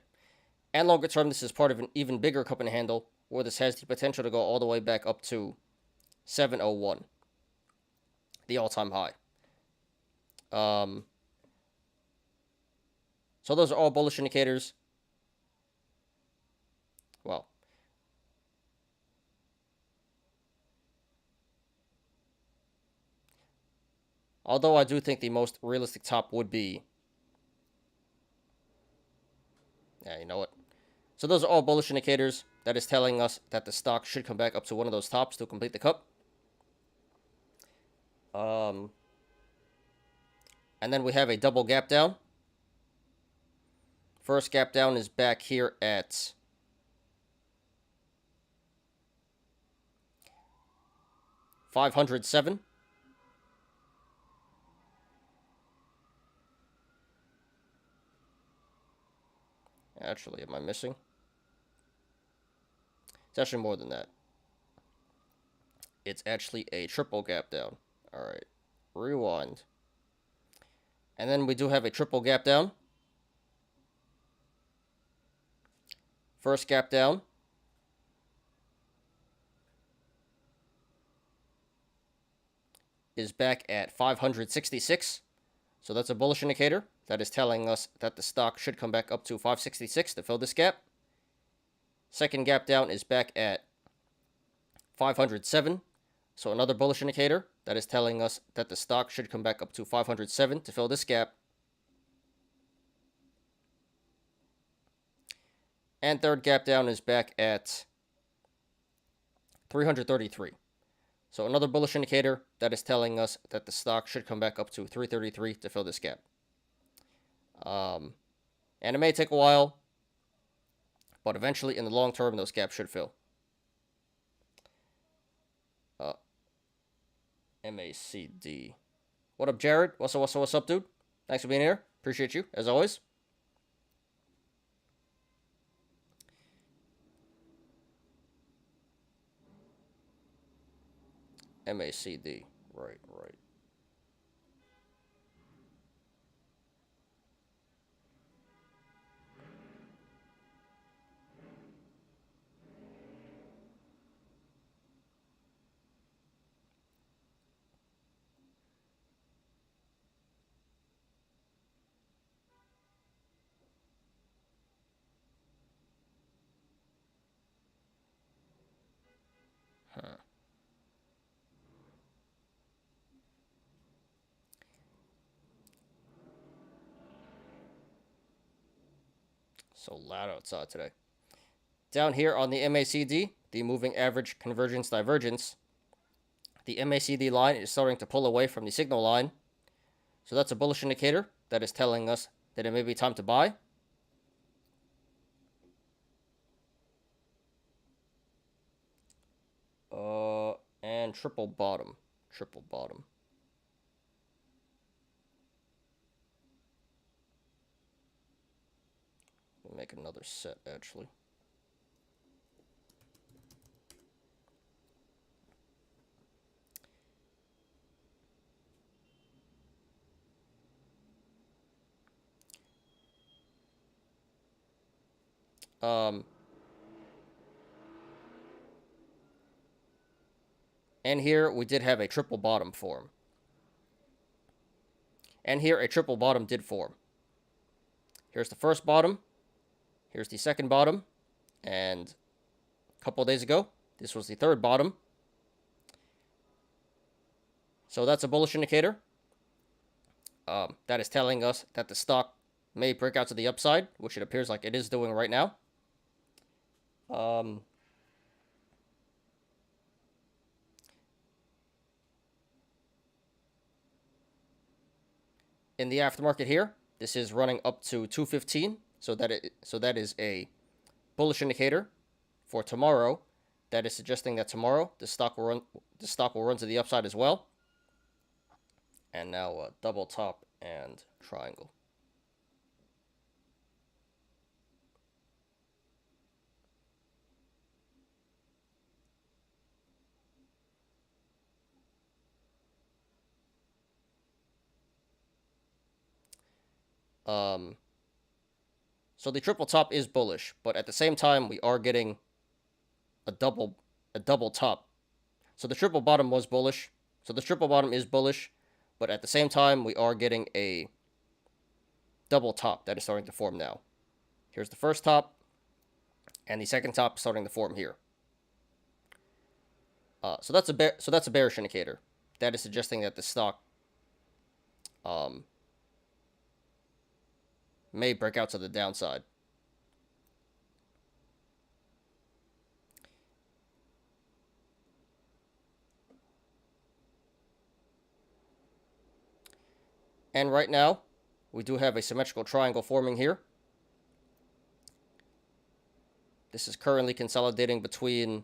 And longer term, this is part of an even bigger cup and handle, where this has the potential to go all the way back up to 701, the all-time high. So those are all bullish indicators. Well, although I do think the most realistic top would be Yeah, you know what? So those are all bullish indicators. That is telling us that the stock should come back up to one of those tops to complete the cup. And then we have a double gap down. First gap down is back here at 507. Actually, am I missing? It's actually more than that. It's actually a triple gap down. All right, rewind. And then we do have a triple gap down. First gap down is back at 566. So that's a bullish indicator. That is telling us that the stock should come back up to 566 to fill this gap. Second gap down is back at 507. So another bullish indicator. That is telling us that the stock should come back up to 507 to fill this gap. And third gap down is back at 333. So another bullish indicator that is telling us that the stock should come back up to 333 to fill this gap. And it may take a while, but eventually in the long term, those gaps should fill. MACD. What up, Jared? What's up, dude? Thanks for being here. Appreciate you, as always. MACD. Right. So loud outside today. Down here on the MACD, the moving average convergence divergence, the MACD line is starting to pull away from the signal line. So that's a bullish indicator that is telling us that it may be time to buy. And triple bottom. Make another set, actually. And here we did have a triple bottom form. And here a triple bottom did form. Here's the first bottom. Here's the second bottom. And a couple of days ago, this was the third bottom. So that's a bullish indicator. That is telling us that the stock may break out to the upside, which it appears like it is doing right now. In the aftermarket here, this is running up to 215, so that is a bullish indicator for tomorrow. That is suggesting that tomorrow the stock will run to the upside as well. And now double top and triangle. So the triple top is bullish, but at the same time we are getting a double top. So the triple bottom was bullish. So the triple bottom is bullish, but at the same time we are getting a double top that is starting to form now. Here's the first top, and the second top starting to form here. So that's a bearish indicator. That is suggesting that the stock may break out to the downside. And right now, we do have a symmetrical triangle forming here. This is currently consolidating between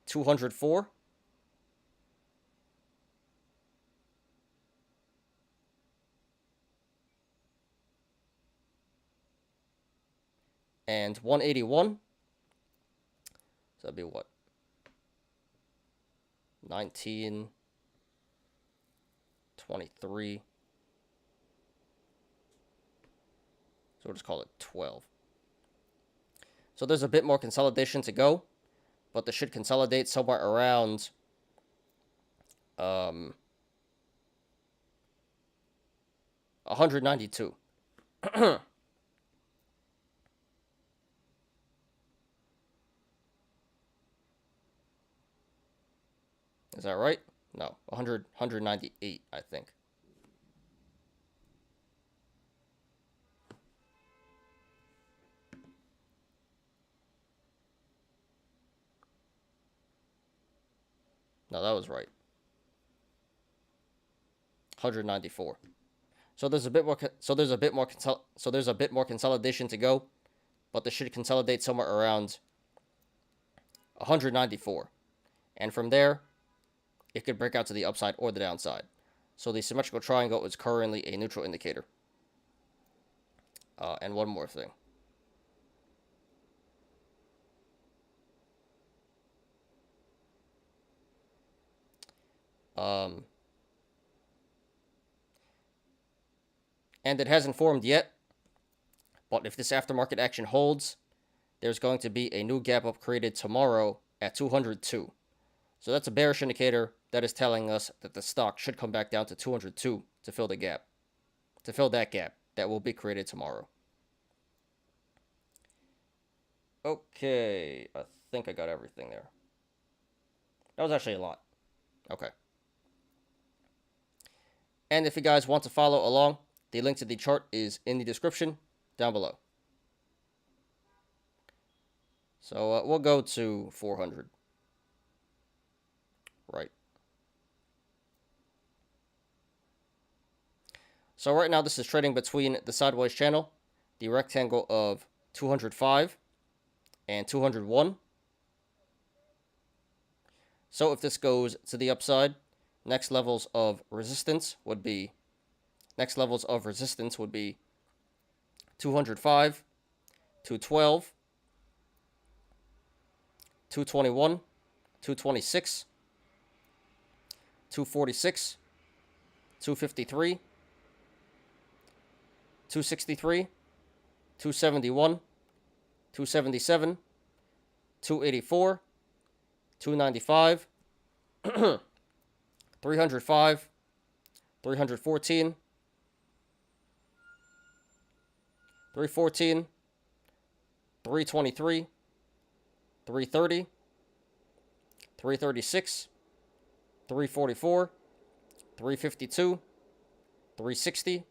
$204 and 181. So that'd be what? 19, 23. So we'll just call it 12. So there's a bit more consolidation to go, but this should consolidate somewhere around 192. Is that right? No, 198, I think. No, that was right. 194. So there's a bit more consolidation to go, but this should consolidate somewhere around 194. And from there, it could break out to the upside or the downside. So the symmetrical triangle is currently a neutral indicator. And one more thing. And it hasn't formed yet, but if this aftermarket action holds, there's going to be a new gap up created tomorrow at 202. So that's a bearish indicator that is telling us that the stock should come back down to 202 to fill the gap, to fill that gap that will be created tomorrow. Okay, I think I got everything there. That was actually a lot. Okay. And if you guys want to follow along, the link to the chart is in the description down below. So we'll go to 400. Right. So right now this is trading between the sideways channel, the rectangle of 205 and 201. So if this goes to the upside, next levels of resistance would be 205, 212, 221, 226, 246, 253, 263, 271, 277, 284, 295, 305, 314, 314, 323, 330, 336, 344, 352, 360,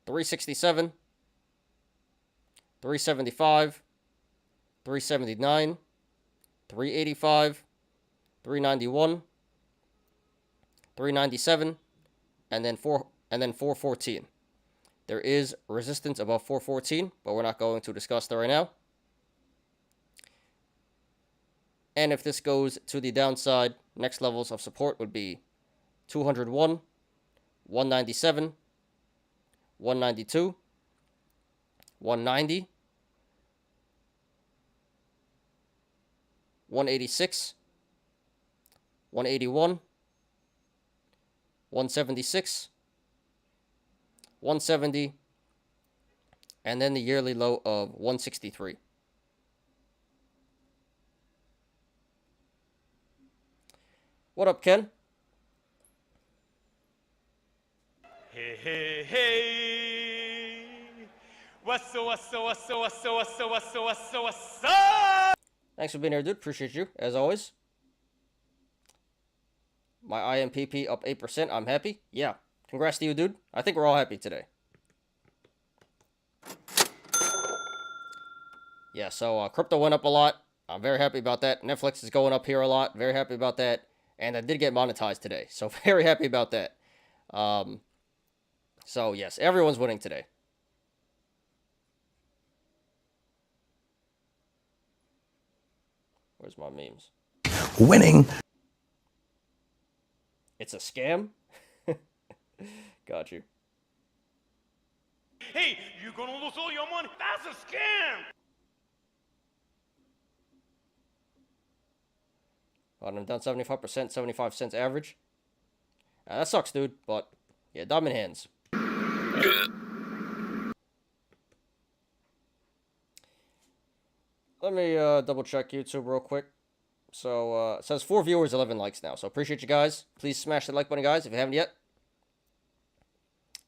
367, 375, 379, 385, 391, 397, and then 414. There is resistance above 414, but we're not going to discuss that right now. And if this goes to the downside, next levels of support would be 201, 197, 192, 190, 186, 181, 176, 170, and then the yearly low of 163. What up, Ken? Hey, hey, hey. What's up? Thanks for being here, dude. Appreciate you, as always. My IMPP up 8%. I'm happy. Yeah. Congrats to you, dude. I think we're all happy today. Yeah, so crypto went up a lot. I'm very happy about that. Netflix is going up here a lot. Very happy about that. And I did get monetized today. So very happy about that. So yes, everyone's winning today. Where's my memes? Winning. It's a scam? Got you. Hey, you gonna lose all your money? That's a scam! I'm down 75%, 75 cents average. That sucks, dude. But, yeah, diamond hands. Let me double check YouTube real quick. So, it says 4 viewers, 11 likes now. So, appreciate you guys. Please smash the like button, guys, if you haven't yet.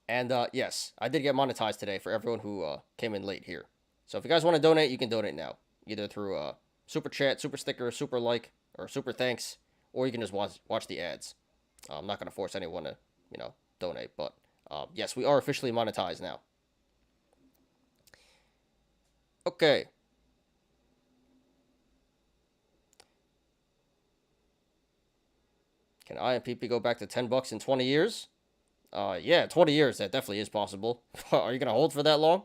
And, yes, I did get monetized today for everyone who came in late here. So, if you guys want to donate, you can donate now. Either through Super Chat, Super Sticker, Super Like, or Super Thanks. Or you can just watch the ads. I'm not going to force anyone to, donate. But, yes, we are officially monetized now. Okay. Can IMPP go back to $10 in 20 years? Yeah, 20 years, that definitely is possible. Are you going to hold for that long?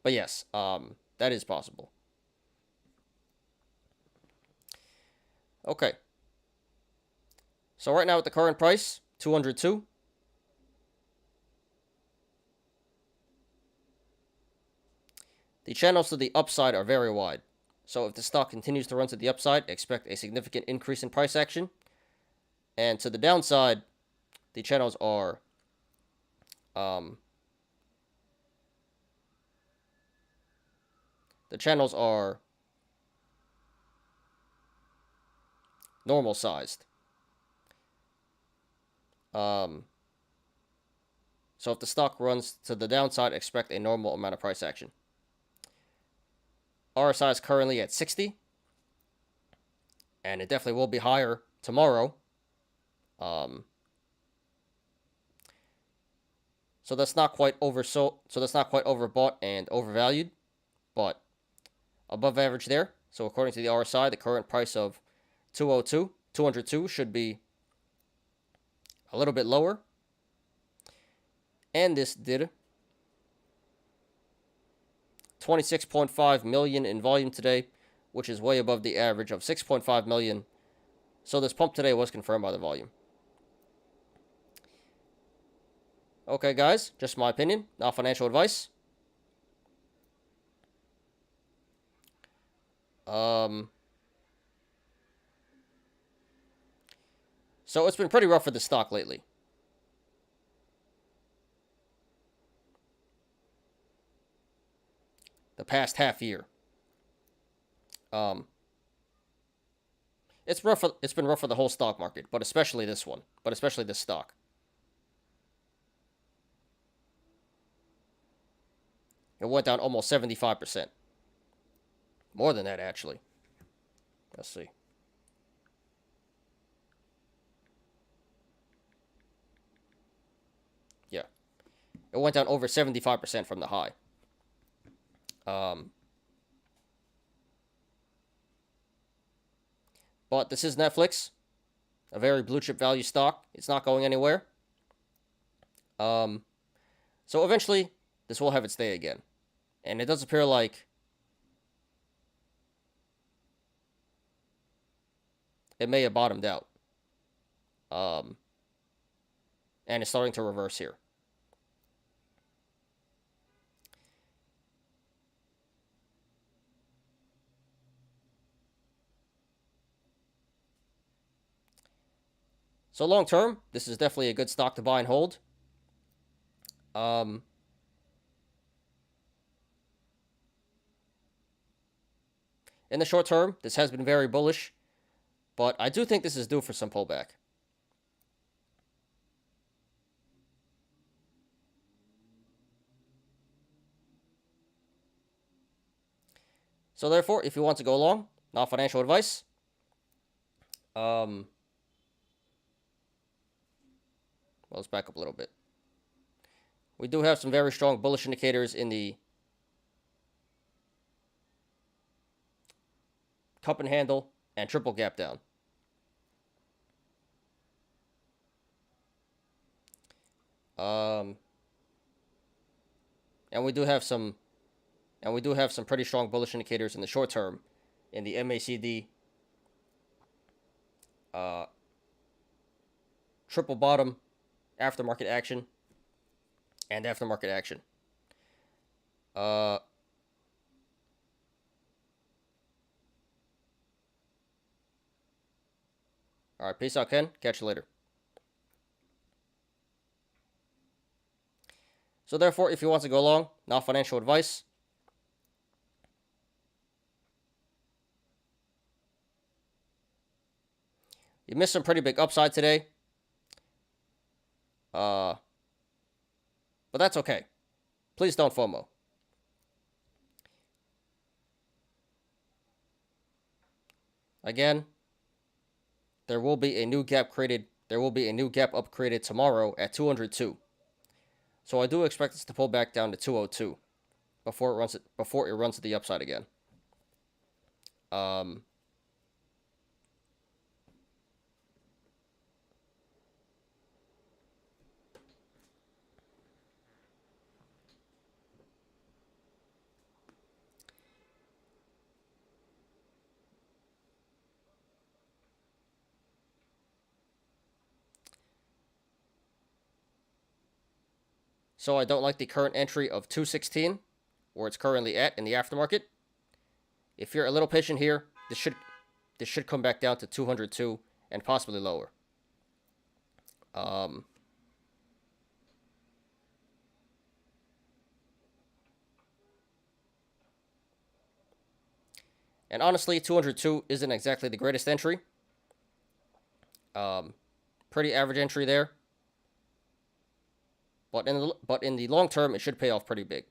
But yes, that is possible. Okay. So right now at the current price, 202. The channels to the upside are very wide. So if the stock continues to run to the upside, expect a significant increase in price action. And to the downside, the channels are normal sized. So if the stock runs to the downside, expect a normal amount of price action. RSI is currently at 60. And it definitely will be higher tomorrow. So that's not quite oversold. So that's not quite overbought and overvalued, but above average there. So according to the RSI, the current price of 202 should be a little bit lower. And this did 26.5 million in volume today, which is way above the average of 6.5 million. So this pump today was confirmed by the volume. Okay, guys, just my opinion, not financial advice. So it's been pretty rough for the stock lately. The past half year. It's been rough for the whole stock market, but especially this one, but especially this stock. It went down almost 75%. More than that, actually. Let's see. Yeah. It went down over 75% from the high. But this is Netflix. A very blue chip value stock. It's not going anywhere. So eventually, this will have its day again. And it does appear like it may have bottomed out. And it's starting to reverse here. So long term, this is definitely a good stock to buy and hold. In the short term, this has been very bullish, but I do think this is due for some pullback. So therefore, if you want to go long, not financial advice, Well, let's back up a little bit. We do have some very strong bullish indicators in the cup and handle and triple gap down. And we do have some pretty strong bullish indicators in the short term in the MACD, triple bottom, aftermarket action, and aftermarket action. All right, peace out, Ken. Catch you later. So therefore, if you want to go long, not financial advice. You missed some pretty big upside today. But that's okay. Please don't FOMO. Again, there will be a new gap created. There will be a new gap up created tomorrow at 202. So I do expect this to pull back down to 202 before it runs to the upside again. So I don't like the current entry of 216, where it's currently at in the aftermarket. If you're a little patient here, this should come back down to 202 and possibly lower. And honestly, 202 isn't exactly the greatest entry. Pretty average entry there. But in the long term, it should pay off pretty big.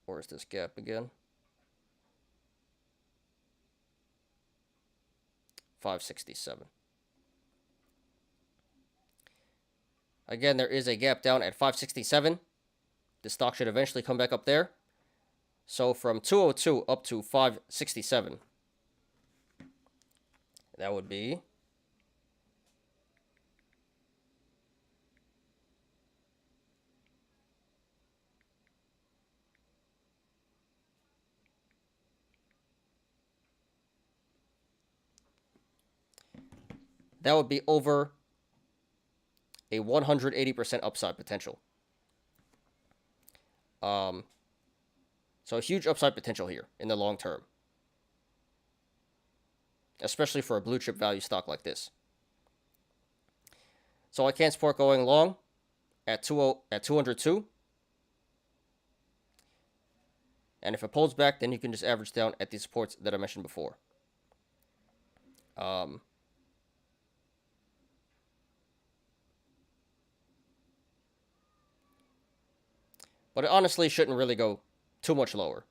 Where's this gap again? 567. Again, there is a gap down at 567. The stock should eventually come back up there. So from 202 up to 567. That would be over a 180% upside potential. So a huge upside potential here in the long term, especially for a blue chip value stock like this. So I can't support going long at 202. And if it pulls back, then you can just average down at the supports that I mentioned before. But it honestly shouldn't really go too much lower.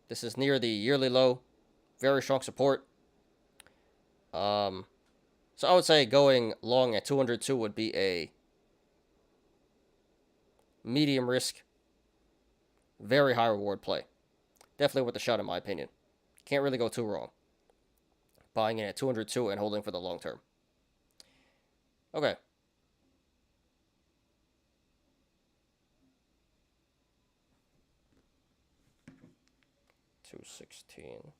This is near the yearly low. Very strong support. So I would say going long at 202 would be a medium risk, very high reward play. Definitely worth a shot in my opinion. Can't really go too wrong. Buying in at 202 and holding for the long term. Okay. $216.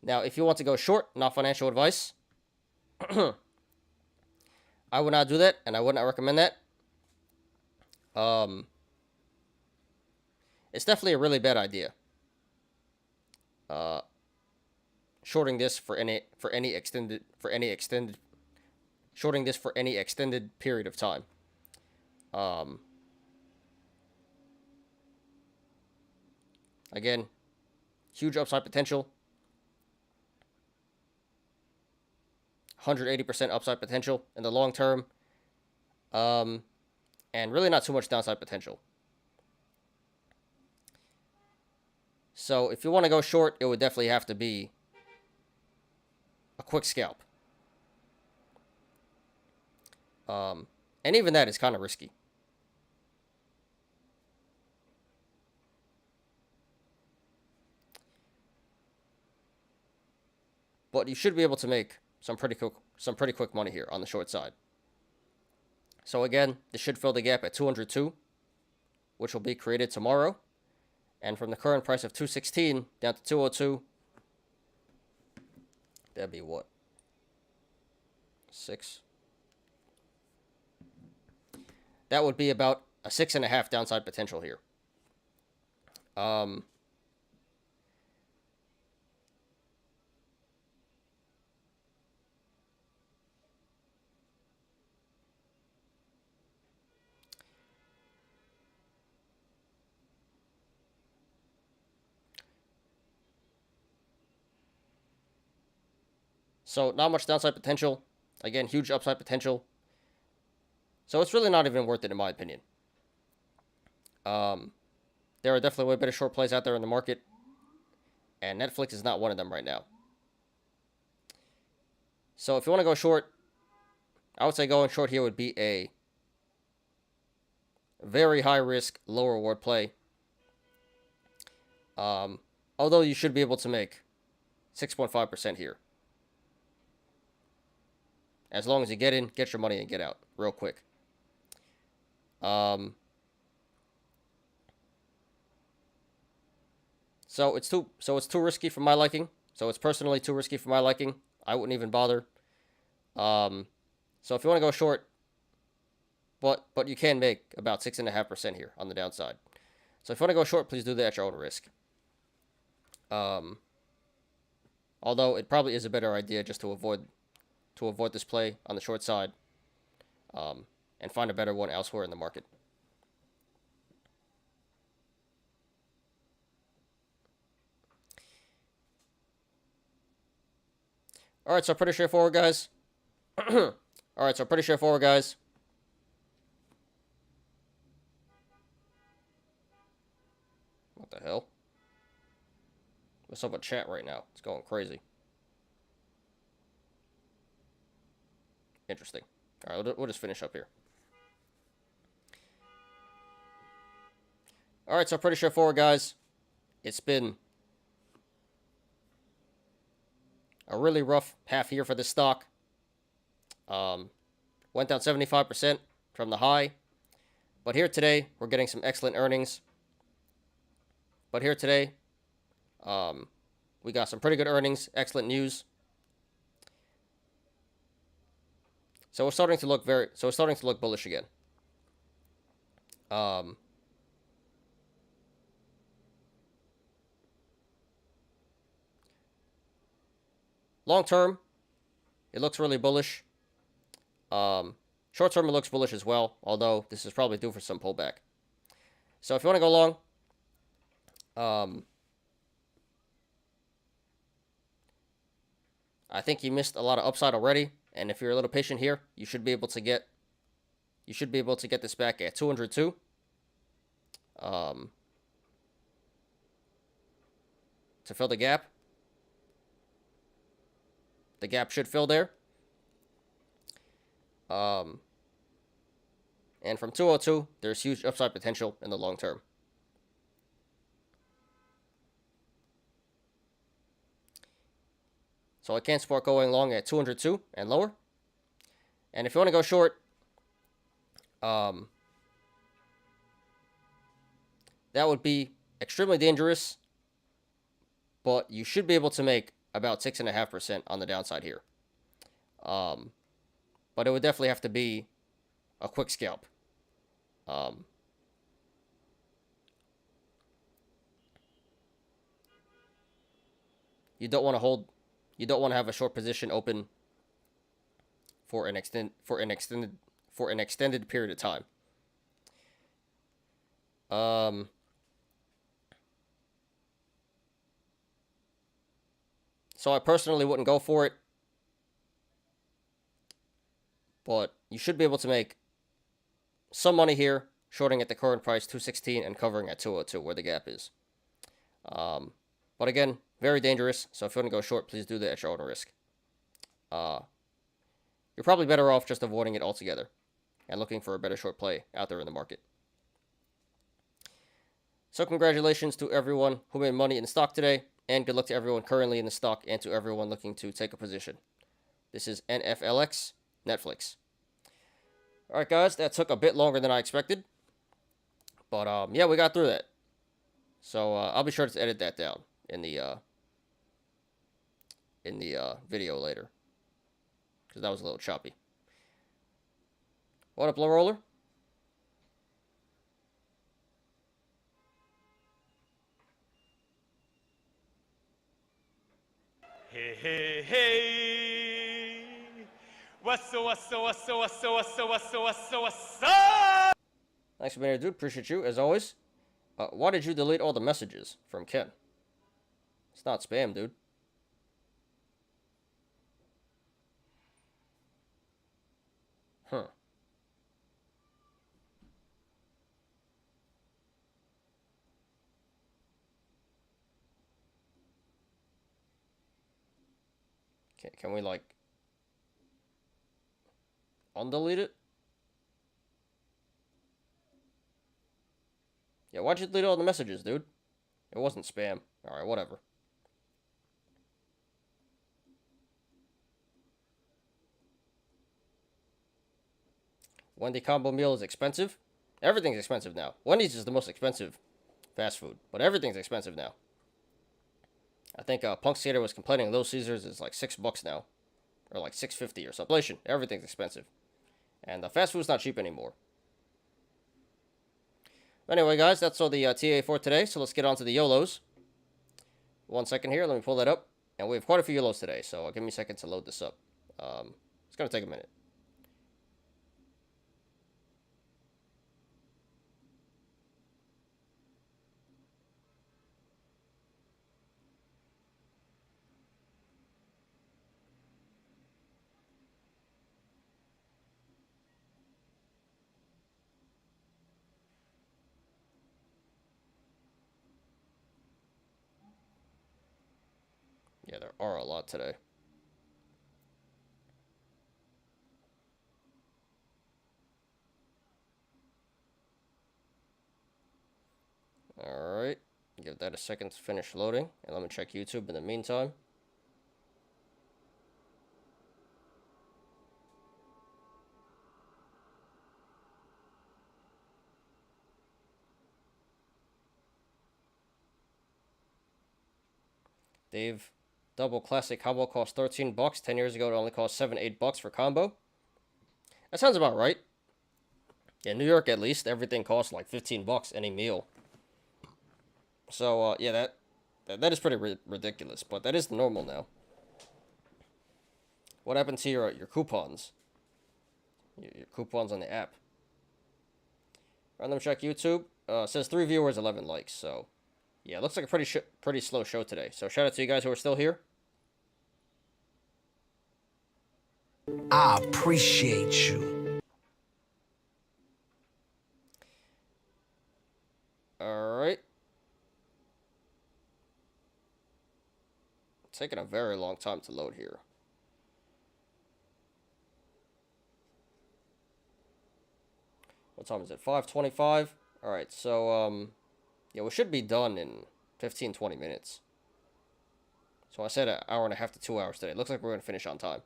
Now, if you want to go short, not financial advice, I would not do that, and I would not recommend that. It's definitely a really bad idea. Shorting this for any extended period of time. Again, huge upside potential. 180% upside potential in the long term. and really not too much downside potential. So if you want to go short, it would definitely have to be a quick scalp. And even that is kind of risky. But you should be able to make some pretty quick money here on the short side. So again, this should fill the gap at 202, which will be created tomorrow. And from the current price of 216 down to 202, that'd be what? 6. That would be about a 6.5 downside potential here. So not much downside potential. Again, huge upside potential. So it's really not even worth it in my opinion. There are definitely way better short plays out there in the market, and Netflix is not one of them right now. So if you want to go short, I would say going short here would be a very high risk, low reward play. Although you should be able to make 6.5% here. As long as you get in, get your money, and get out real quick. So it's too risky for my liking. So it's personally too risky for my liking. I wouldn't even bother. So if you want to go short, but you can make about 6.5% here on the downside. So if you want to go short, please do that at your own risk. Although it probably is a better idea just to avoid this play on the short side, and find a better one elsewhere in the market. All right, so pretty straightforward, guys. What the hell? What's up with chat right now? It's going crazy. Interesting. All right, we'll just finish up here. All right, so pretty straightforward, guys. It's been a really rough half year for this stock. Went down 75% from the high. But here today, we're getting some excellent earnings. We got some pretty good earnings, excellent news. So we're starting to look bullish again. Long term, it looks really bullish. Short term, it looks bullish as well, although this is probably due for some pullback. So if you want to go long, I think you missed a lot of upside already, and if you're a little patient here, you should be able to get this back at 202. To fill the gap. The gap should fill there. And from 202, there's huge upside potential in the long term. So I can't support going long at 202 and lower. And if you want to go short, that would be extremely dangerous. But you should be able to make about 6.5% on the downside here. But it would definitely have to be a quick scalp. You don't want to have a short position open for an extended period of time. So I personally wouldn't go for it, but you should be able to make some money here, shorting at the current price 216 and covering at 202 where the gap is. But again, very dangerous. So if you want to go short, please do that at your own risk. You're probably better off just avoiding it altogether and looking for a better short play out there in the market. So congratulations to everyone who made money in the stock today, and good luck to everyone currently in the stock and to everyone looking to take a position. This is NFLX Netflix. Alright guys, that took a bit longer than I expected. But yeah, we got through that. So I'll be sure to edit that down in the video later, because that was a little choppy. What up, low roller? Hey, hey, hey. What's up? Thanks for being here, dude. Appreciate you, as always. Why did you delete all the messages from Ken? It's not spam, dude. Huh. Can we, like, undelete it? Yeah, why'd you delete all the messages, dude? It wasn't spam. Alright, whatever. Wendy combo meal is expensive. Everything's expensive now. Wendy's is the most expensive fast food, but everything's expensive now. I think Punk Skater was complaining Little Caesars is like $6 now, or like $6.50 or something. Inflation. Everything's expensive, and fast food's not cheap anymore. Anyway, guys, that's all the TA for today. So let's get on to the Yolos. 1 second here. Let me pull that up, and we have quite a few Yolos today. So give me a second to load this up. It's gonna take a minute. Yeah, there are a lot today. Alright, give that a second to finish loading, and let me check YouTube in the meantime. Dave, double classic combo cost $13. 10 years ago, it only cost $7-8 for combo. That sounds about right. In New York, at least, everything costs like $15 any meal. So yeah, that is pretty ridiculous, but that is the normal now. What happened to your coupons? Your coupons on the app. Random check YouTube. Says 3 viewers, 11 likes. So yeah, it looks like a pretty slow show today. So shout out to you guys who are still here. I appreciate you. Alright. It's taking a very long time to load here. What time is it? 5:25. Alright, so yeah, we should be done in 15-20 minutes. So I said an hour and a half to 2 hours today. It looks like we're going to finish on time.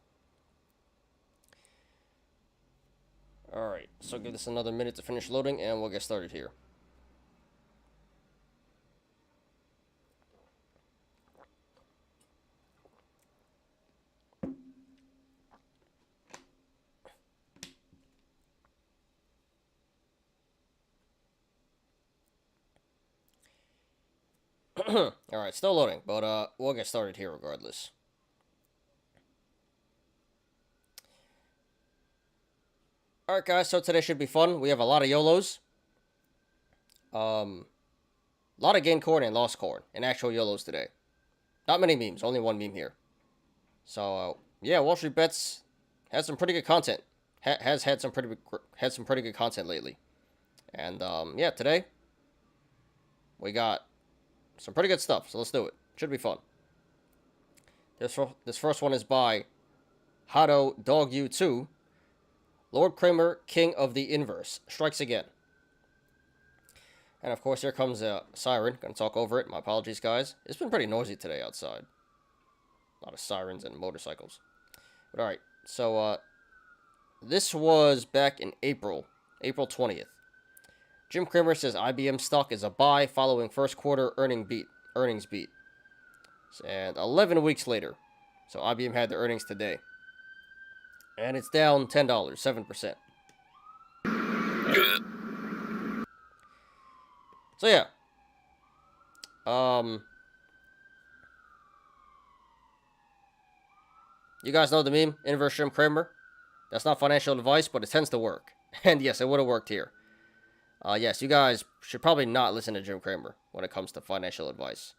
Alright, so give this another minute to finish loading, and we'll get started here. Alright, still loading, but we'll get started here regardless. Alright guys, so today should be fun. We have a lot of YOLOs. A lot of gain corn and lost corn and actual YOLOs today. Not many memes, only one meme here. So yeah, Wall Street Bets has some pretty good content has had some pretty good content lately. And yeah, today we got some pretty good stuff. So let's do it. Should be fun. This first one is by Hado Dog U 2. Lord Kramer, King of the Inverse, strikes again. And of course, here comes a siren. Gonna talk over it. My apologies, guys. It's been pretty noisy today outside. A lot of sirens and motorcycles. But alright, so this was back in April 20th. Jim Cramer says IBM stock is a buy following first quarter earnings beat. And 11 weeks later, so IBM had their earnings today. And it's down $10, 7%. So yeah. You guys know the meme, Inverse Jim Cramer? That's not financial advice, but it tends to work. And yes, it would have worked here. Yes, you guys should probably not listen to Jim Cramer when it comes to financial advice.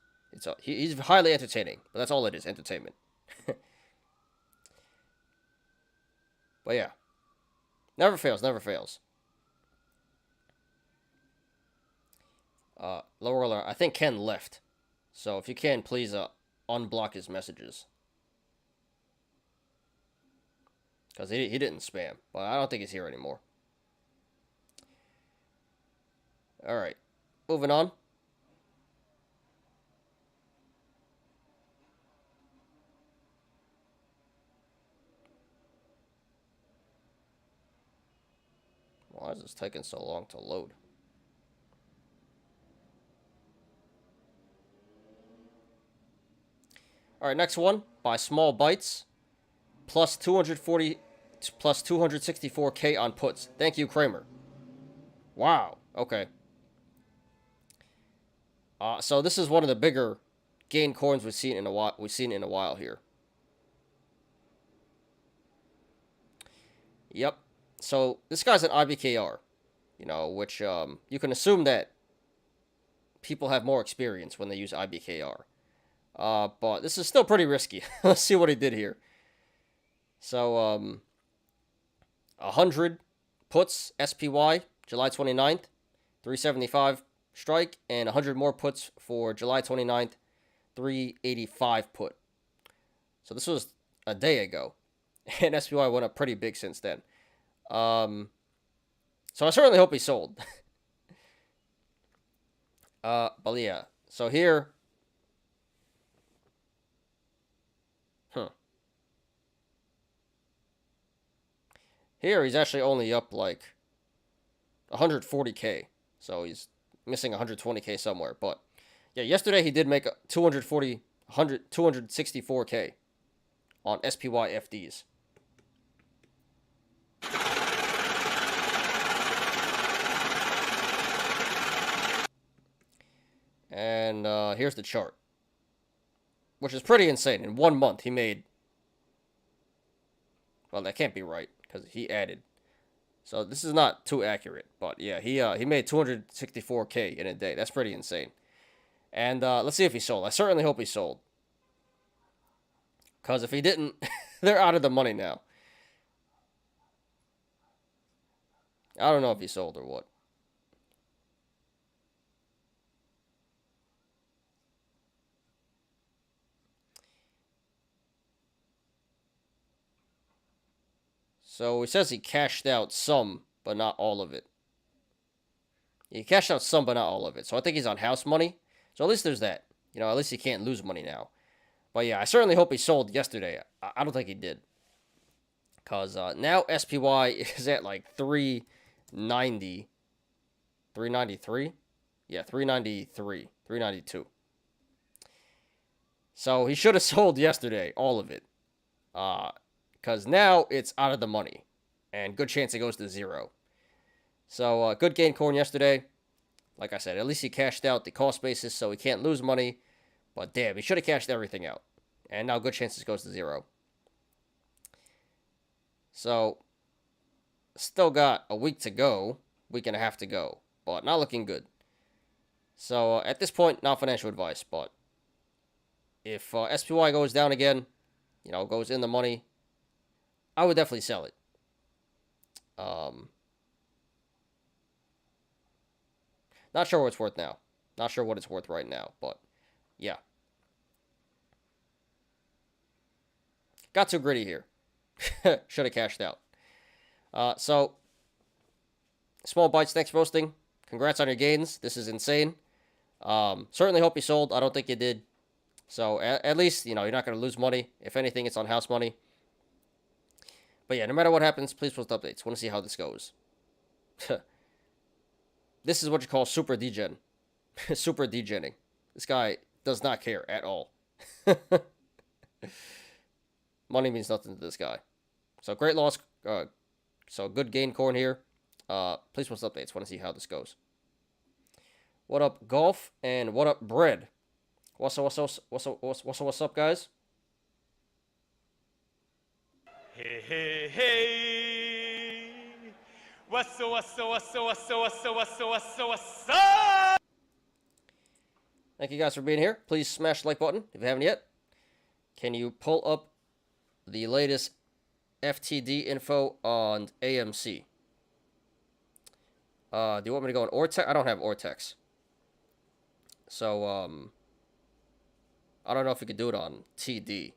He's highly entertaining, but that's all it is, entertainment. But yeah, never fails, never fails. Lower alert, I think Ken left. So if you can, please unblock his messages. Because he didn't spam, but I don't think he's here anymore. Alright, moving on. Why is this taking so long to load? Alright, next one, by Small Bites. Plus 264K on puts. Thank you, Kramer. Wow, okay. So this is one of the bigger gain coins we've seen in a while here. Yep. So this guy's an IBKR, which you can assume that people have more experience when they use IBKR. But this is still pretty risky. Let's see what he did here. So 100 puts SPY July 29th, 375 strike, and 100 more puts for July 29th, 385 put. So this was a day ago, and SPY went up pretty big since then. So I certainly hope he sold. But yeah, so here, here he's actually only up like 140K, so he's missing 120K somewhere. But yeah, yesterday he did make 264K on SPY FDs. And here's the chart, which is pretty insane. In 1 month, he made... Well, that can't be right, because he added. So this is not too accurate. But yeah, he made 264K in a day. That's pretty insane. And let's see if he sold. I certainly hope he sold. Because if he didn't, they're out of the money now. I don't know if he sold or what. So he says he cashed out some, but not all of it. He cashed out some, but not all of it. So I think he's on house money. So at least there's that. At least he can't lose money now. But yeah, I certainly hope he sold yesterday. I don't think he did. Because now SPY is at like 390. 393? Yeah, 393. 392. So he should have sold yesterday, all of it. Because now it's out of the money. And good chance it goes to zero. So, good gain coin yesterday. Like I said, at least he cashed out the cost basis, so he can't lose money. But damn, he should have cashed everything out. And now good chances goes to zero. So, still got a week to go. Week and a half to go. But not looking good. So, at this point, not financial advice. But if SPY goes down again, goes in the money, I would definitely sell it. Um, not sure what it's worth now. Not sure what it's worth right now, but yeah. Got too gritty here. Should have cashed out. So, small bites, thanks for hosting. Congrats on your gains. This is insane. Certainly hope you sold. I don't think you did. So, at least, you're not going to lose money. If anything, it's on house money. But yeah, no matter what happens, please post updates. Want to see how this goes. This is what you call super degen. Super degenning. This guy does not care at all. Money means nothing to this guy. So great loss. So good gain corn here. Please post updates. Want to see how this goes. What up, golf? And what up, bread? What's up, guys? Hey, hey, hey. What's up? Thank you guys for being here. Please smash the like button if you haven't yet. Can you pull up the latest FTD info on AMC? Do you want me to go on Ortex? I don't have Ortex. So, I don't know if we could do it on TD.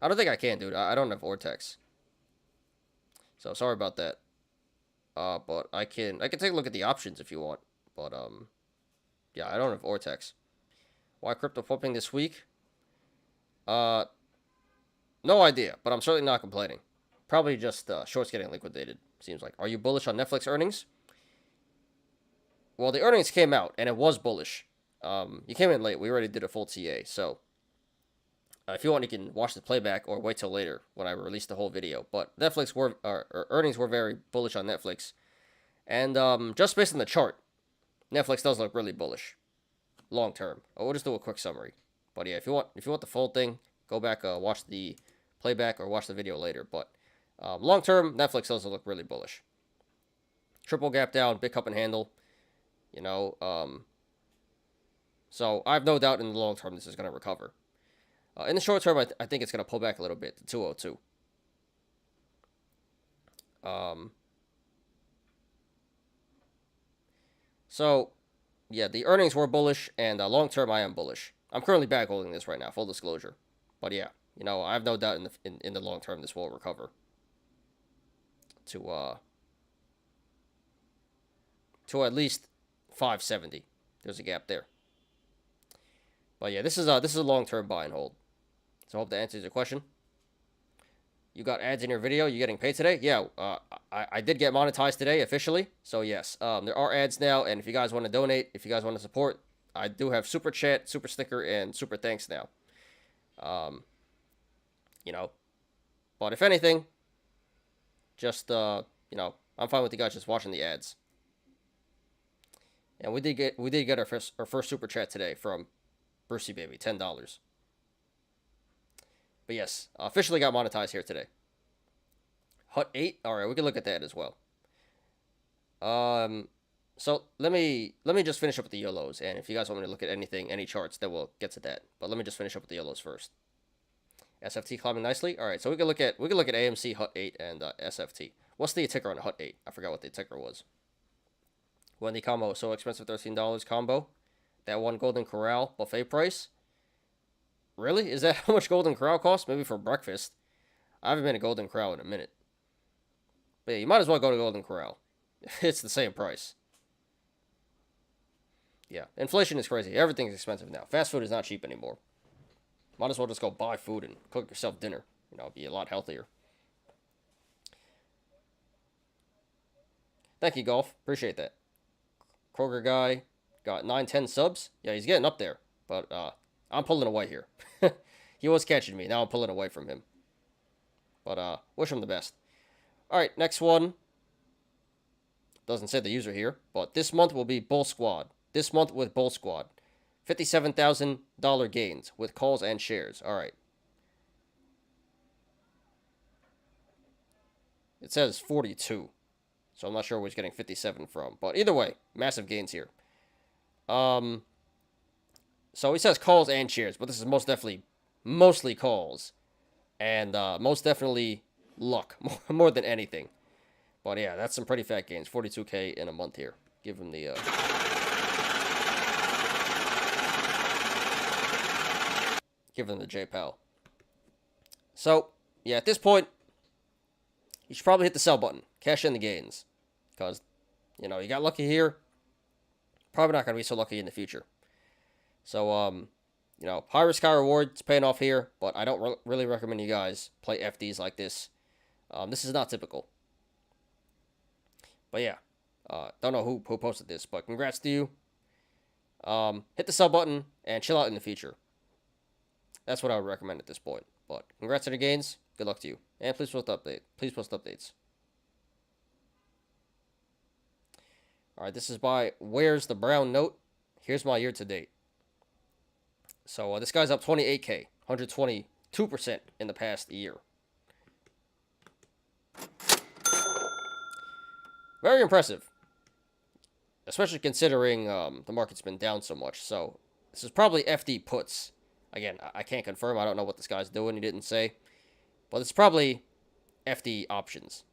I don't think I can, dude. I don't have Ortex. So, sorry about that. But I can take a look at the options if you want. But, yeah, I don't have Ortex. Why crypto pumping this week? No idea, but I'm certainly not complaining. Probably just shorts getting liquidated, seems like. Are you bullish on Netflix earnings? Well, the earnings came out, and it was bullish. You came in late. We already did a full TA, so if you want, you can watch the playback or wait till later when I release the whole video. But earnings were very bullish on Netflix, and just based on the chart, Netflix does look really bullish, long term. We'll just do a quick summary. But yeah, if you want the full thing, go back, watch the playback or watch the video later. But long term, Netflix does look really bullish. Triple gap down, big cup and handle. So I have no doubt in the long term this is going to recover. In the short term, I think it's going to pull back a little bit to 202. So, yeah, the earnings were bullish, and long term, I am bullish. I'm currently back holding this right now, full disclosure. But yeah, I have no doubt in the long term this will recover to at least 570. There's a gap there. But yeah, this is a long-term buy and hold. So I hope that answers your question. You got ads in your video. You getting paid today? Yeah, I did get monetized today officially. So yes, there are ads now. And if you guys want to donate, if you guys want to support, I do have super chat, super sticker, and super thanks now. But if anything, just I'm fine with you guys just watching the ads. And we did get our first super chat today from Brucey Baby, $10. But yes, officially got monetized here today. Hut 8. All right, we can look at that as well. So let me just finish up with the Yolos, and if you guys want me to look at any charts, then we'll get to that. But let me just finish up with the Yolos first. SFT climbing nicely. All right, so we can look at AMC, Hut 8, and SFT. What's the ticker on Hut 8? I forgot what the ticker was. When the combo was so expensive, $13 combo. That one Golden Corral buffet price. Really? Is that how much Golden Corral costs? Maybe for breakfast. I haven't been to Golden Corral in a minute. But yeah, you might as well go to Golden Corral. It's the same price. Yeah, inflation is crazy. Everything's expensive now. Fast food is not cheap anymore. Might as well just go buy food and cook yourself dinner. It'd be a lot healthier. Thank you, Golf. Appreciate that. Kroger guy got 9-10 subs. Yeah, he's getting up there. But I'm pulling away here. He was catching me. Now I'm pulling away from him. But wish him the best. All right, next one. Doesn't say the user here, but this month will be Bull Squad. This month with Bull Squad. $57,000 gains with calls and shares. All right. It says 42. So I'm not sure where he's getting 57 from. But either way, massive gains here. So he says calls and shares, but this is mostly calls. And most definitely luck, more than anything. But yeah, that's some pretty fat gains. 42K in a month here. Give him the JPal. So yeah, at this point, you should probably hit the sell button, cash in the gains, because you got lucky here. Probably not gonna be so lucky in the future. So high risk, high reward. It's paying off here, but I don't really recommend you guys play FDs like this. This is not typical. But yeah, don't know who posted this, but congrats to you. Hit the sub button and chill out in the future. That's what I would recommend at this point. But congrats on your gains. Good luck to you. And please post updates. All right, this is by Where's the Brown Note. Here's my year to date. So this guy's up 28K, 122% in the past year. Very impressive, especially considering the market's been down so much. So this is probably FD puts. Again, I can't confirm. I don't know what this guy's doing. He didn't say. But it's probably FD options.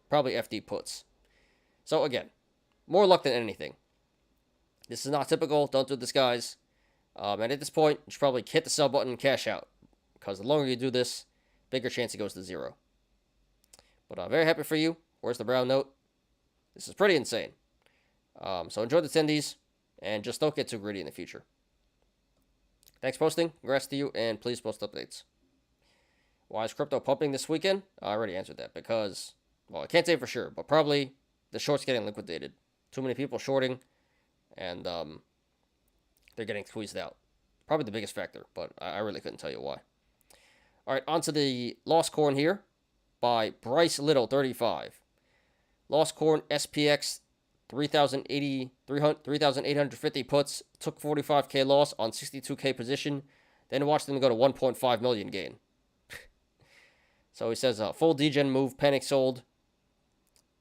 Probably FD puts. So again, more luck than anything. This is not typical. Don't do this, guys. And at this point, you should probably hit the sell button and cash out. Because the longer you do this, bigger chance it goes to zero. But I'm very happy for you. Where's the brown note? This is pretty insane. So enjoy the tendies, and just don't get too greedy in the future. Thanks for posting. Congrats to you, and please post updates. Why is crypto pumping this weekend? I already answered that because, well, I can't say for sure, but probably the short's getting liquidated. Too many people shorting, and they're getting squeezed out. Probably the biggest factor, but I really couldn't tell you why. All right, on to the Lost Corn here by Bryce Little, 35. Lost Corn SPX 3,850 puts, took 45K loss on 62K position, then watched them go to 1.5 million gain. So he says, full degen move, panic sold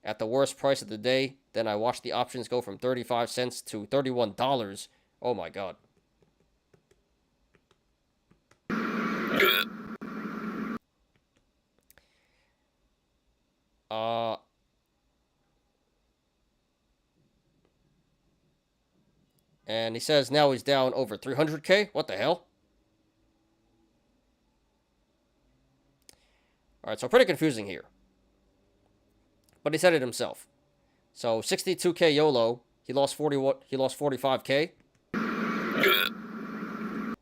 at the worst price of the day. Then I watched the options go from 35 cents to $31. Oh my God. And he says now he's down over 300K. What the hell? All right, so pretty confusing here. But he said it himself. So 62K YOLO, he lost 45K.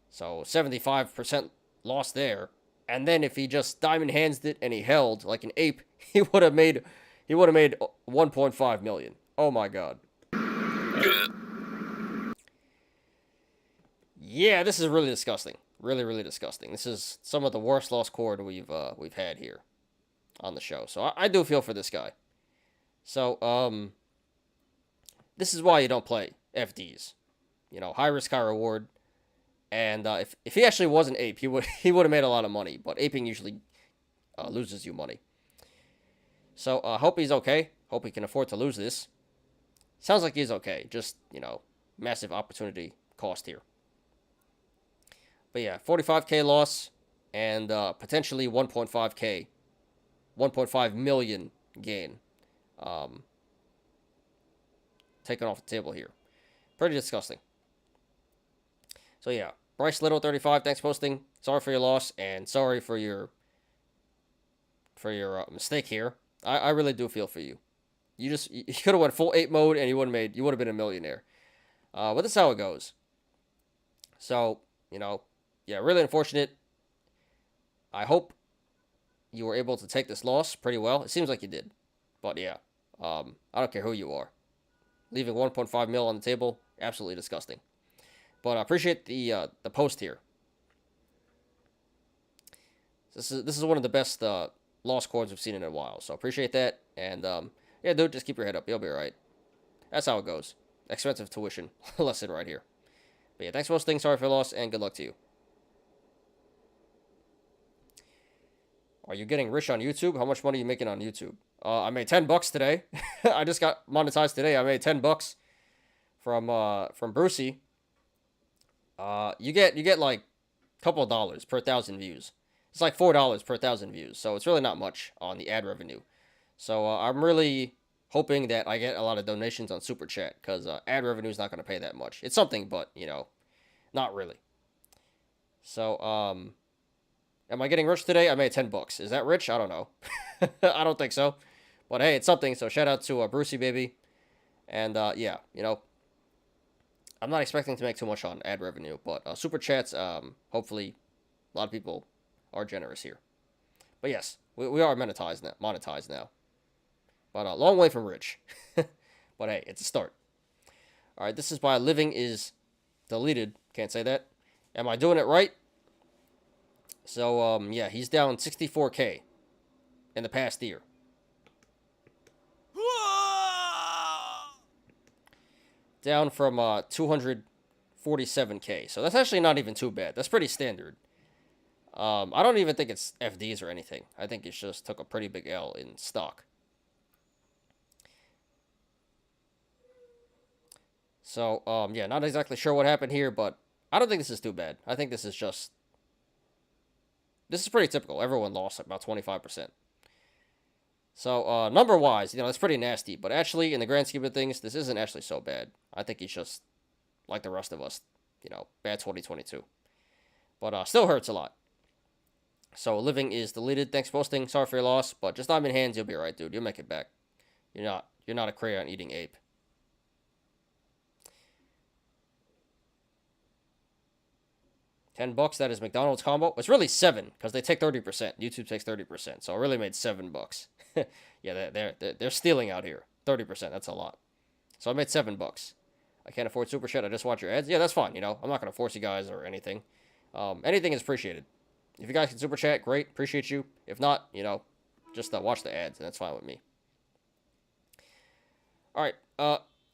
So 75% loss there. And then if he just diamond hands it and he held like an ape, he would have made 1.5 million. Oh my God. Yeah, this is really disgusting. Really, really disgusting. This is some of the worst lost cord we've had here on the show. So I do feel for this guy. So this is why you don't play FDs. You know, high risk, high reward. And if he actually was an ape, he would have made a lot of money. But aping usually loses you money. So I hope he's okay. Hope he can afford to lose this. Sounds like he's okay. Just, massive opportunity cost here. But yeah, 45K loss and potentially 1.5 million gain. Taken off the table here. Pretty disgusting. So yeah, Bryce Little 35, thanks for posting. Sorry for your loss and sorry for your mistake here. I really do feel for you. You could have went full ape mode and you would have been a millionaire. But that's how it goes. So, yeah, really unfortunate. I hope you were able to take this loss pretty well. It seems like you did. But yeah, I don't care who you are. Leaving 1.5 mil on the table, absolutely disgusting. But I appreciate the post here. This is one of the best lost chords we've seen in a while. So appreciate that. And yeah, dude, just keep your head up. You'll be all right. That's how it goes. Expensive tuition lesson right here. But yeah, thanks for hosting. Sorry for your loss, and good luck to you. Are you getting rich on YouTube? How much money are you making on YouTube? I made $10 today. I just got monetized today. I made $10 from Brucey. You get like a couple of dollars per 1,000 views. It's like $4 per 1,000 views. So it's really not much on the ad revenue. So I'm really hoping that I get a lot of donations on Super Chat because ad revenue is not going to pay that much. It's something, but not really. So am I getting rich today? I made $10. Is that rich? I don't know. I don't think so. But hey, it's something. So shout out to Brucey baby. And yeah, I'm not expecting to make too much on ad revenue, but Super Chats, hopefully a lot of people are generous here. But yes, we are monetized now. But a long way from rich. But hey, it's a start. All right, this is by Living is Deleted. Can't say that. Am I doing it right? So, yeah, he's down 64K in the past year. Down from 247K. So that's actually not even too bad. That's pretty standard. I don't even think it's FDs or anything. I think it just took a pretty big L in stock. So, yeah, not exactly sure what happened here, but I don't think this is too bad. I think this is pretty typical. Everyone lost about 25%. So, number-wise, that's pretty nasty. But actually, in the grand scheme of things, this isn't actually so bad. I think he's just like the rest of us, bad 2022. But still hurts a lot. So, Living is Deleted. Thanks for posting. Sorry for your loss, but just time in hands, you'll be alright, dude. You'll make it back. You're not a crayon-eating ape. $10, that is McDonald's combo. It's really 7 because they take 30%. YouTube takes 30%, so I really made $7. Yeah, they're stealing out here. 30%, that's a lot. So I made $7. I can't afford Super Chat. I just watch your ads. Yeah, that's fine. I'm not gonna force you guys or anything. Anything is appreciated. If you guys can Super Chat, great, appreciate you. If not, just watch the ads, and that's fine with me. All right.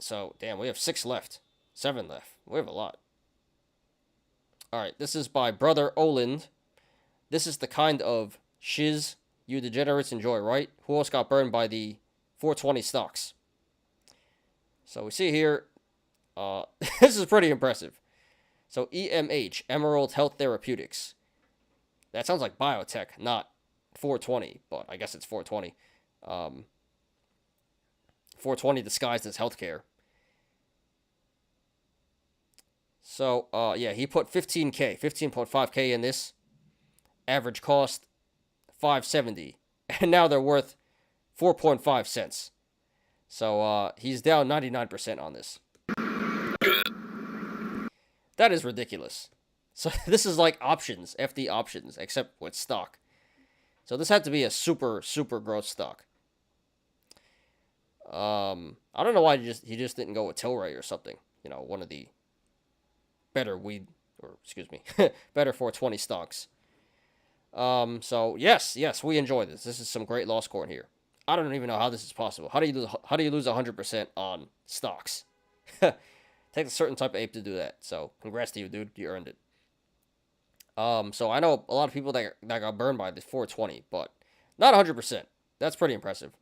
So damn, we have 6 left, 7 left. We have a lot. All right, this is by Brother Oland. This is the kind of shiz you degenerates enjoy, right? Who else got burned by the 420 stocks? So we see here, this is pretty impressive. So EMH, Emerald Health Therapeutics. That sounds like biotech, not 420, but I guess it's 420. 420 disguised as healthcare. So, yeah, he put 15.5K in this. Average cost, $5.70. And now they're worth 4.5 cents. So, he's down 99% on this. That is ridiculous. So, this is like options, FD options, except with stock. So, this had to be a super, super growth stock. I don't know why he just didn't go with Tilray or something. One of the better better 420 stocks. So yes, we enjoy this. This is some great loss corn here. I don't even know how this is possible. How do you lose 100% on stocks? Takes a certain type of ape to do that. So congrats to you, dude. You earned it. So I know a lot of people that got burned by the 420, but not 100%. That's pretty impressive.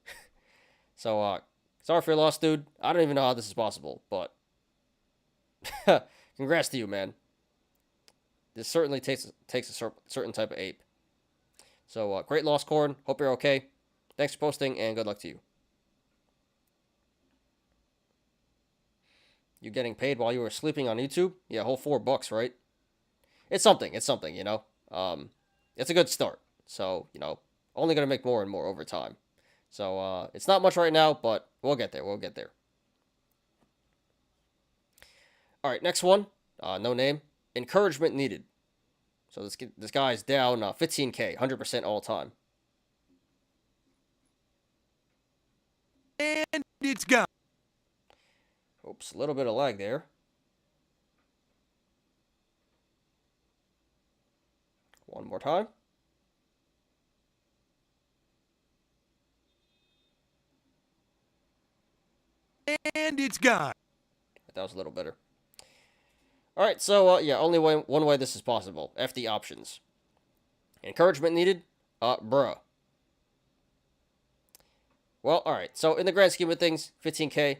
So sorry for your loss, dude. I don't even know how this is possible, but congrats to you, man. This certainly takes a certain type of ape. So, great loss, Corn. Hope you're okay. Thanks for posting, and good luck to you. You getting paid while you were sleeping on YouTube? Yeah, whole $4, right? It's something, It's a good start. So, only going to make more and more over time. So, it's not much right now, but we'll get there. All right, next one. No name. Encouragement needed. So this guy's down 15K, 100% all time. And it's gone. Oops, a little bit of lag there. One more time. And it's gone. That was a little better. All right, so yeah, only one way this is possible. FD options. Encouragement needed? Bruh. Well, all right. So in the grand scheme of things, 15K,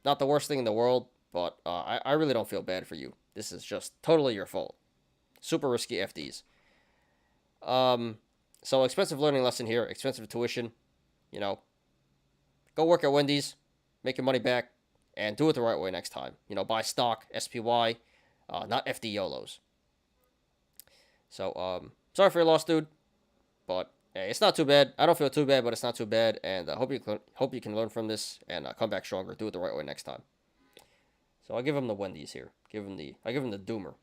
not the worst thing in the world, but I really don't feel bad for you. This is just totally your fault. Super risky FDs. So expensive learning lesson here, expensive tuition. go work at Wendy's, make your money back, and do it the right way next time. You know, buy stock, SPY, not FD Yolos. So, sorry for your loss, dude. But hey, it's not too bad. I don't feel too bad, but it's not too bad. And I hope you can learn from this and come back stronger. Do it the right way next time. So I'll give him the Wendy's here. I give him the Doomer.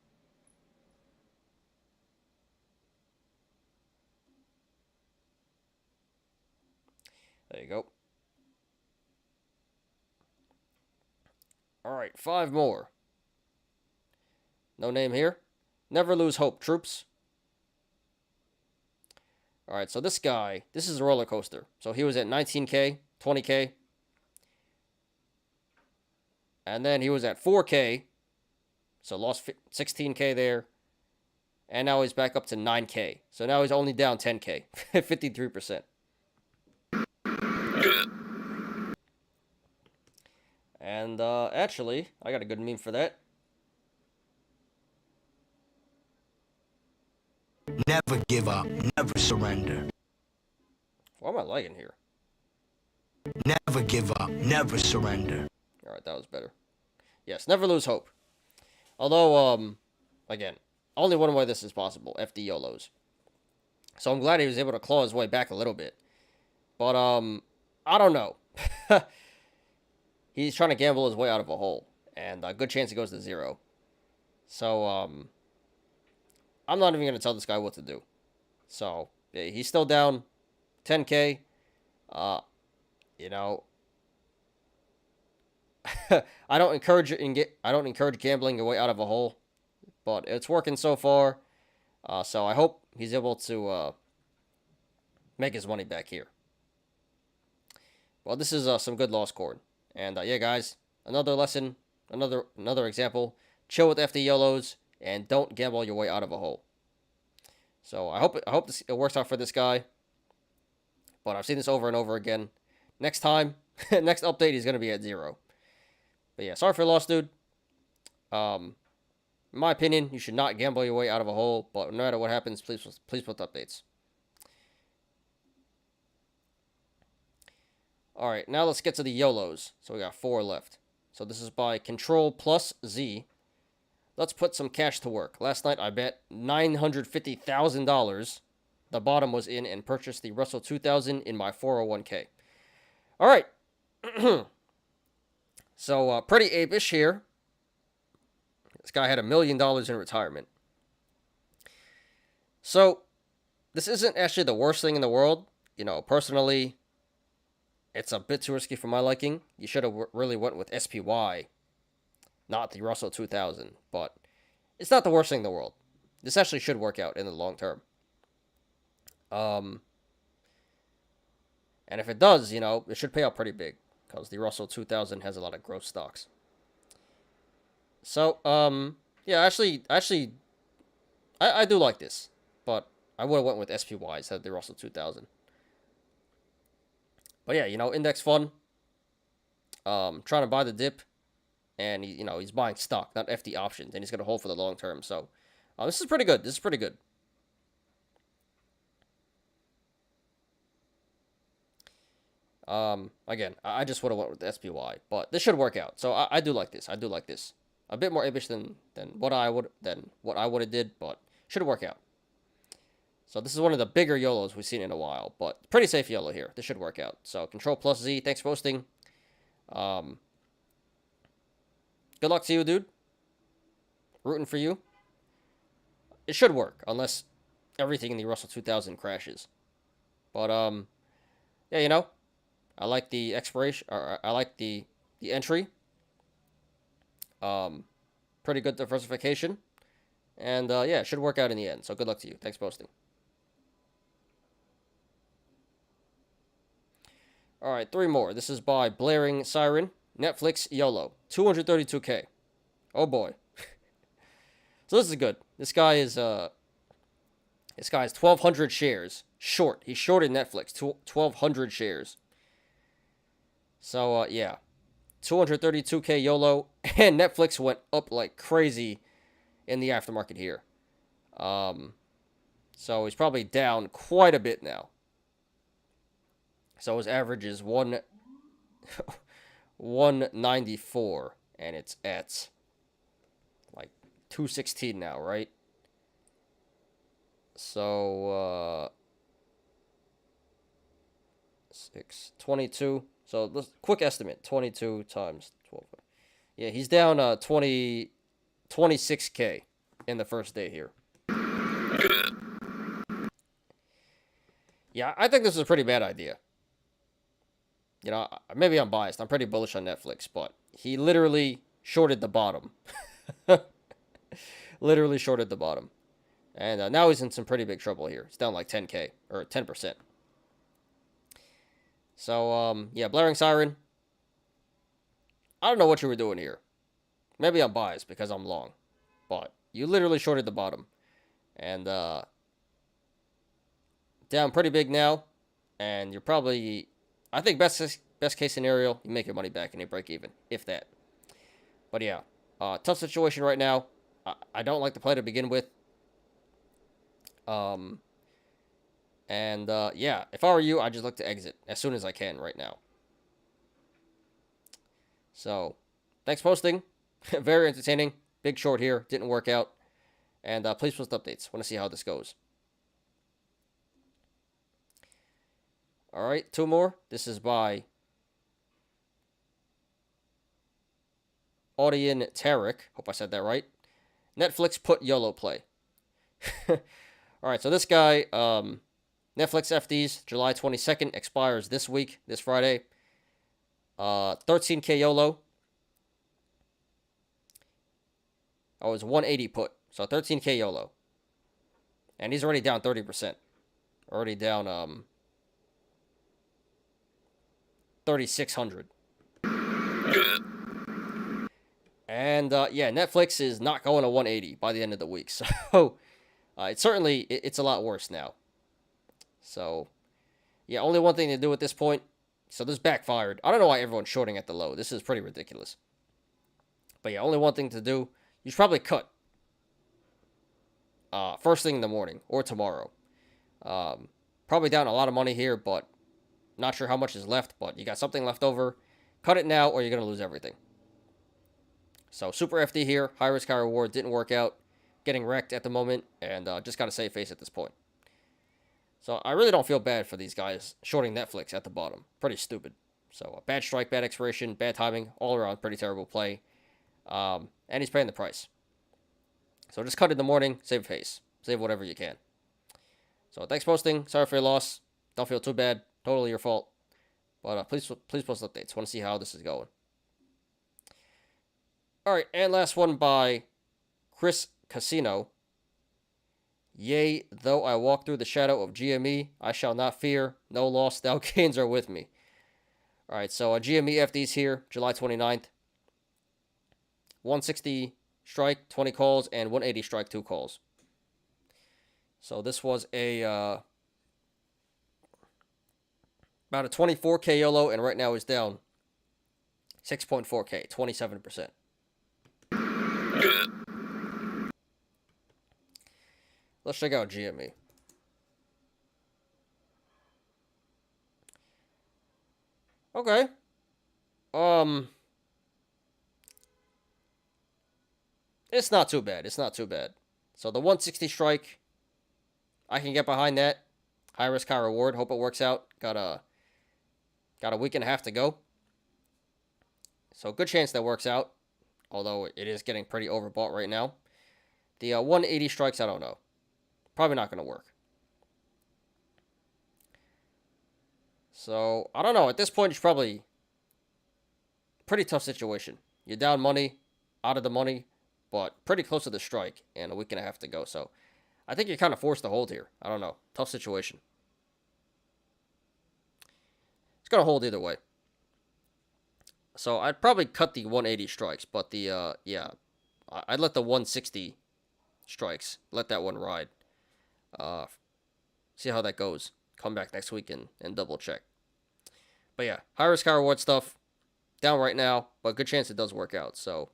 There you go. All right, 5 more. No name here. Never lose hope, troops. All right, so this guy, this is a roller coaster. So he was at 19K, 20K. And then he was at 4K. So lost 16K there. And now he's back up to 9K. So now he's only down 10K, 53%. And actually, I got a good meme for that. Never give up, never surrender. Why am I lagging here? Never give up, never surrender. All right, that was better. Yes, never lose hope. Although, again, only one way this is possible, FD Yolos. So I'm glad he was able to claw his way back a little bit. But, I don't know. He's trying to gamble his way out of a hole. And a good chance he goes to 0. So, I'm not even going to tell this guy what to do. So, yeah, he's still down 10K. You know, I don't encourage gambling your way out of a hole, but it's working so far. So I hope he's able to make his money back here. Well, this is some good lost corn. And yeah, guys, another lesson, another example. Chill with FD Yolos and don't gamble your way out of a hole. So I hope it works out for this guy. But I've seen this over and over again. Next time, next update, he's gonna be at 0. But yeah, sorry for your loss, dude. In my opinion, you should not gamble your way out of a hole. But no matter what happens, please put updates. All right, now let's get to the Yolos. So we got 4 left. So this is by Control plus Z. Let's put some cash to work. Last night I bet $950,000. The bottom was in and purchased the Russell 2000 in my 401k. All right. So pretty apish here. This guy had $1 million in retirement. So this isn't actually the worst thing in the world. You know, personally, it's a bit too risky for my liking. You should have really went with SPY, not the Russell 2000. But it's not the worst thing in the world. This actually should work out in the long term. And if it does, you know, it should pay out pretty big because the Russell 2000 has a lot of growth stocks. So, yeah, actually, I do like this, but I would have went with SPY instead of the Russell 2000. But yeah, you know, index fund. Trying to buy the dip, and he's buying stock, not FD options, and he's gonna hold for the long term. So, this is pretty good. This is pretty good. Again, I just would have went with the SPY, but this should work out. So I do like this. I do like this. A bit more apish than what I would have did, but should work out. So this is one of the bigger YOLOs we've seen in a while, but pretty safe YOLO here. This should work out. So Control plus Z, thanks for posting. Good luck to you, dude. Rooting for you. It should work, unless everything in the Russell 2000 crashes. But yeah, you know, I like the expiration, or I like the entry. Pretty good diversification. And yeah, it should work out in the end. So good luck to you. Thanks for posting. All right, 3 more. This is by Blaring Siren. Netflix YOLO. 232K. Oh boy. So this is good. This guy is 1,200 shares short. He shorted Netflix. 1,200 shares. So yeah, 232K YOLO, and Netflix went up like crazy in the aftermarket here. So he's probably down quite a bit now. So his average is 194, and it's at like 216 now, right? So 22. So let's quick estimate, 22 times 12. Yeah, he's down 26K in the first day here. Yeah, I think this is a pretty bad idea. You know, maybe I'm biased. I'm pretty bullish on Netflix, but he literally shorted the bottom. Literally shorted the bottom. And now he's in some pretty big trouble here. He's down like 10K, or 10%. So, yeah, blaring siren. I don't know what you were doing here. Maybe I'm biased because I'm long. But you literally shorted the bottom. And, down pretty big now. And you're probably, I think best case scenario, you make your money back and you break even. If that. But yeah, tough situation right now. I don't like the play to begin with. Yeah, if I were you, I'd just look to exit as soon as I can right now. So, thanks for posting. Very entertaining. Big short here. Didn't work out. And please post updates. Want to see how this goes. All right, 2 more. This is by Audion Tarek. Hope I said that right. Netflix put YOLO play. All right, so this guy, Netflix FDs, July 22nd, expires this week, this Friday. 13K YOLO. Oh, it's 180 put. So 13K YOLO. And he's already down 30%. Already down 3,600. And yeah, Netflix is not going to 180 by the end of the week. So it's a lot worse now. So yeah, only one thing to do at this point. So this backfired. I don't know why everyone's shorting at the low. This is pretty ridiculous. But yeah, only one thing to do. You should probably cut first thing in the morning or tomorrow. Probably down a lot of money here, but not sure how much is left. But you got something left over. Cut it now or you're going to lose everything. So super FD here. High risk, high reward. Didn't work out. Getting wrecked at the moment. And just got to save face at this point. So I really don't feel bad for these guys shorting Netflix at the bottom. Pretty stupid. So bad strike, bad expiration, bad timing. All around pretty terrible play. And he's paying the price. So just cut in the morning. Save face. Save whatever you can. So thanks for posting. Sorry for your loss. Don't feel too bad. Totally your fault. But please post updates. Want to see how this is going. All right, and last one by Chris Casino. Yea, though I walk through the shadow of GME, I shall not fear. No loss, thou gains are with me. All right, so GME FD's here, July 29th. 160 strike, 20 calls, and 180 strike, 2 calls. So this was about a 24K YOLO, and right now is down 6.4K, 27%. Let's check out GME. Okay. It's not too bad. It's not too bad. So the 160 strike, I can get behind that. High risk, high reward. Hope it works out. Got a week and a half to go. So good chance that works out. Although it is getting pretty overbought right now. The 180 strikes, I don't know. Probably not going to work. So, I don't know. At this point, it's probably pretty tough situation. You're down money, out of the money, but pretty close to the strike, and a week and a half to go. So, I think you're kind of forced to hold here. I don't know. Tough situation. It's going to hold either way. So, I'd probably cut the 180 strikes, but yeah, I'd let the 160 strikes, let that one ride. See how that goes. Come back next week and double check. But yeah, high risk, high reward stuff. Down right now, but good chance it does work out. So,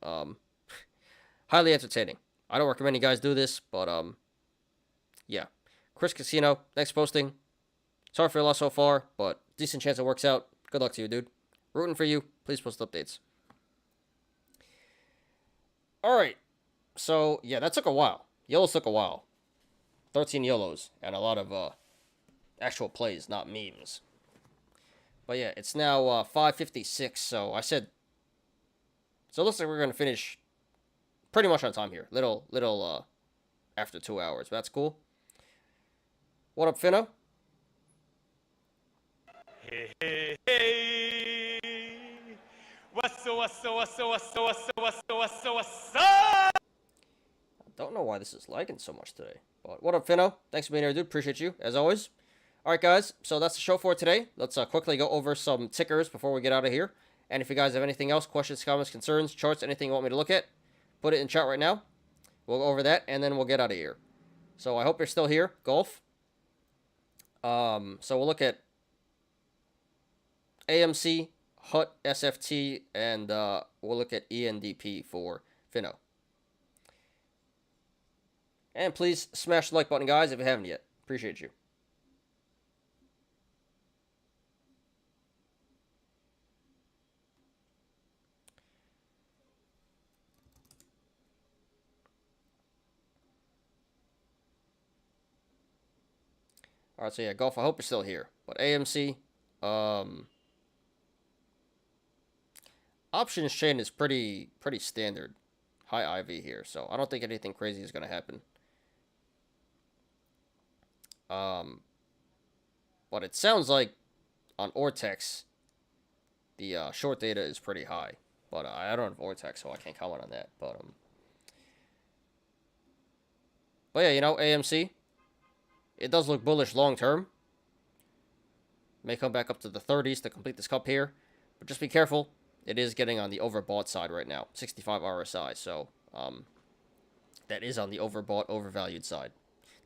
highly entertaining. I don't recommend you guys do this, but yeah. Chris Casino, next posting. Sorry for your loss so far, but decent chance it works out. Good luck to you, dude. Rooting for you. Please post updates. All right. So, yeah, that took a while. Yolos took a while. 13 Yolos and a lot of actual plays, not memes. But yeah, it's now 5:56, so I said... So it looks like we're going to finish pretty much on time here. Little after 2 hours. But that's cool. What up, Finno? Hey, hey, hey. What's up, what's up, what's up, what's up, what's up, what's up, what's up, what's up? Don't know why this is lagging so much today. But what up, Finno? Thanks for being here, dude. Appreciate you, as always. Alright, guys. So that's the show for today. Let's quickly go over some tickers before we get out of here. And if you guys have anything else, questions, comments, concerns, charts, anything you want me to look at, put it in chat right now. We'll go over that, and then we'll get out of here. So I hope you're still here. Golf. So we'll look at AMC, HUT, SFT, and we'll look at ENDP for Finno. And please smash the like button, guys, if you haven't yet. Appreciate you. Alright, so yeah, Golf, I hope you're still here. But AMC, options chain is pretty standard. High IV here, so I don't think anything crazy is going to happen. But it sounds like on Ortex, the short data is pretty high. But I don't have Ortex, so I can't comment on that. But yeah, you know, AMC, it does look bullish long term. May come back up to the 30s to complete this cup here. But just be careful. It is getting on the overbought side right now. 65 RSI. So that is on the overbought, overvalued side.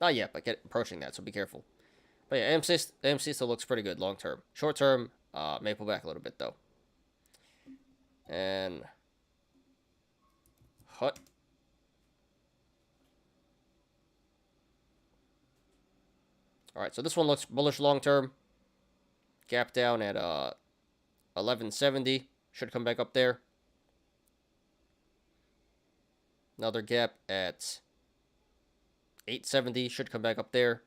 Not yet, but approaching that. So be careful. But yeah, AMC still looks pretty good long term. Short term, may pull back a little bit though. And HUT. Alright, so this one looks bullish long term. Gap down at 1170. Should come back up there. Another gap at 870. Should come back up there.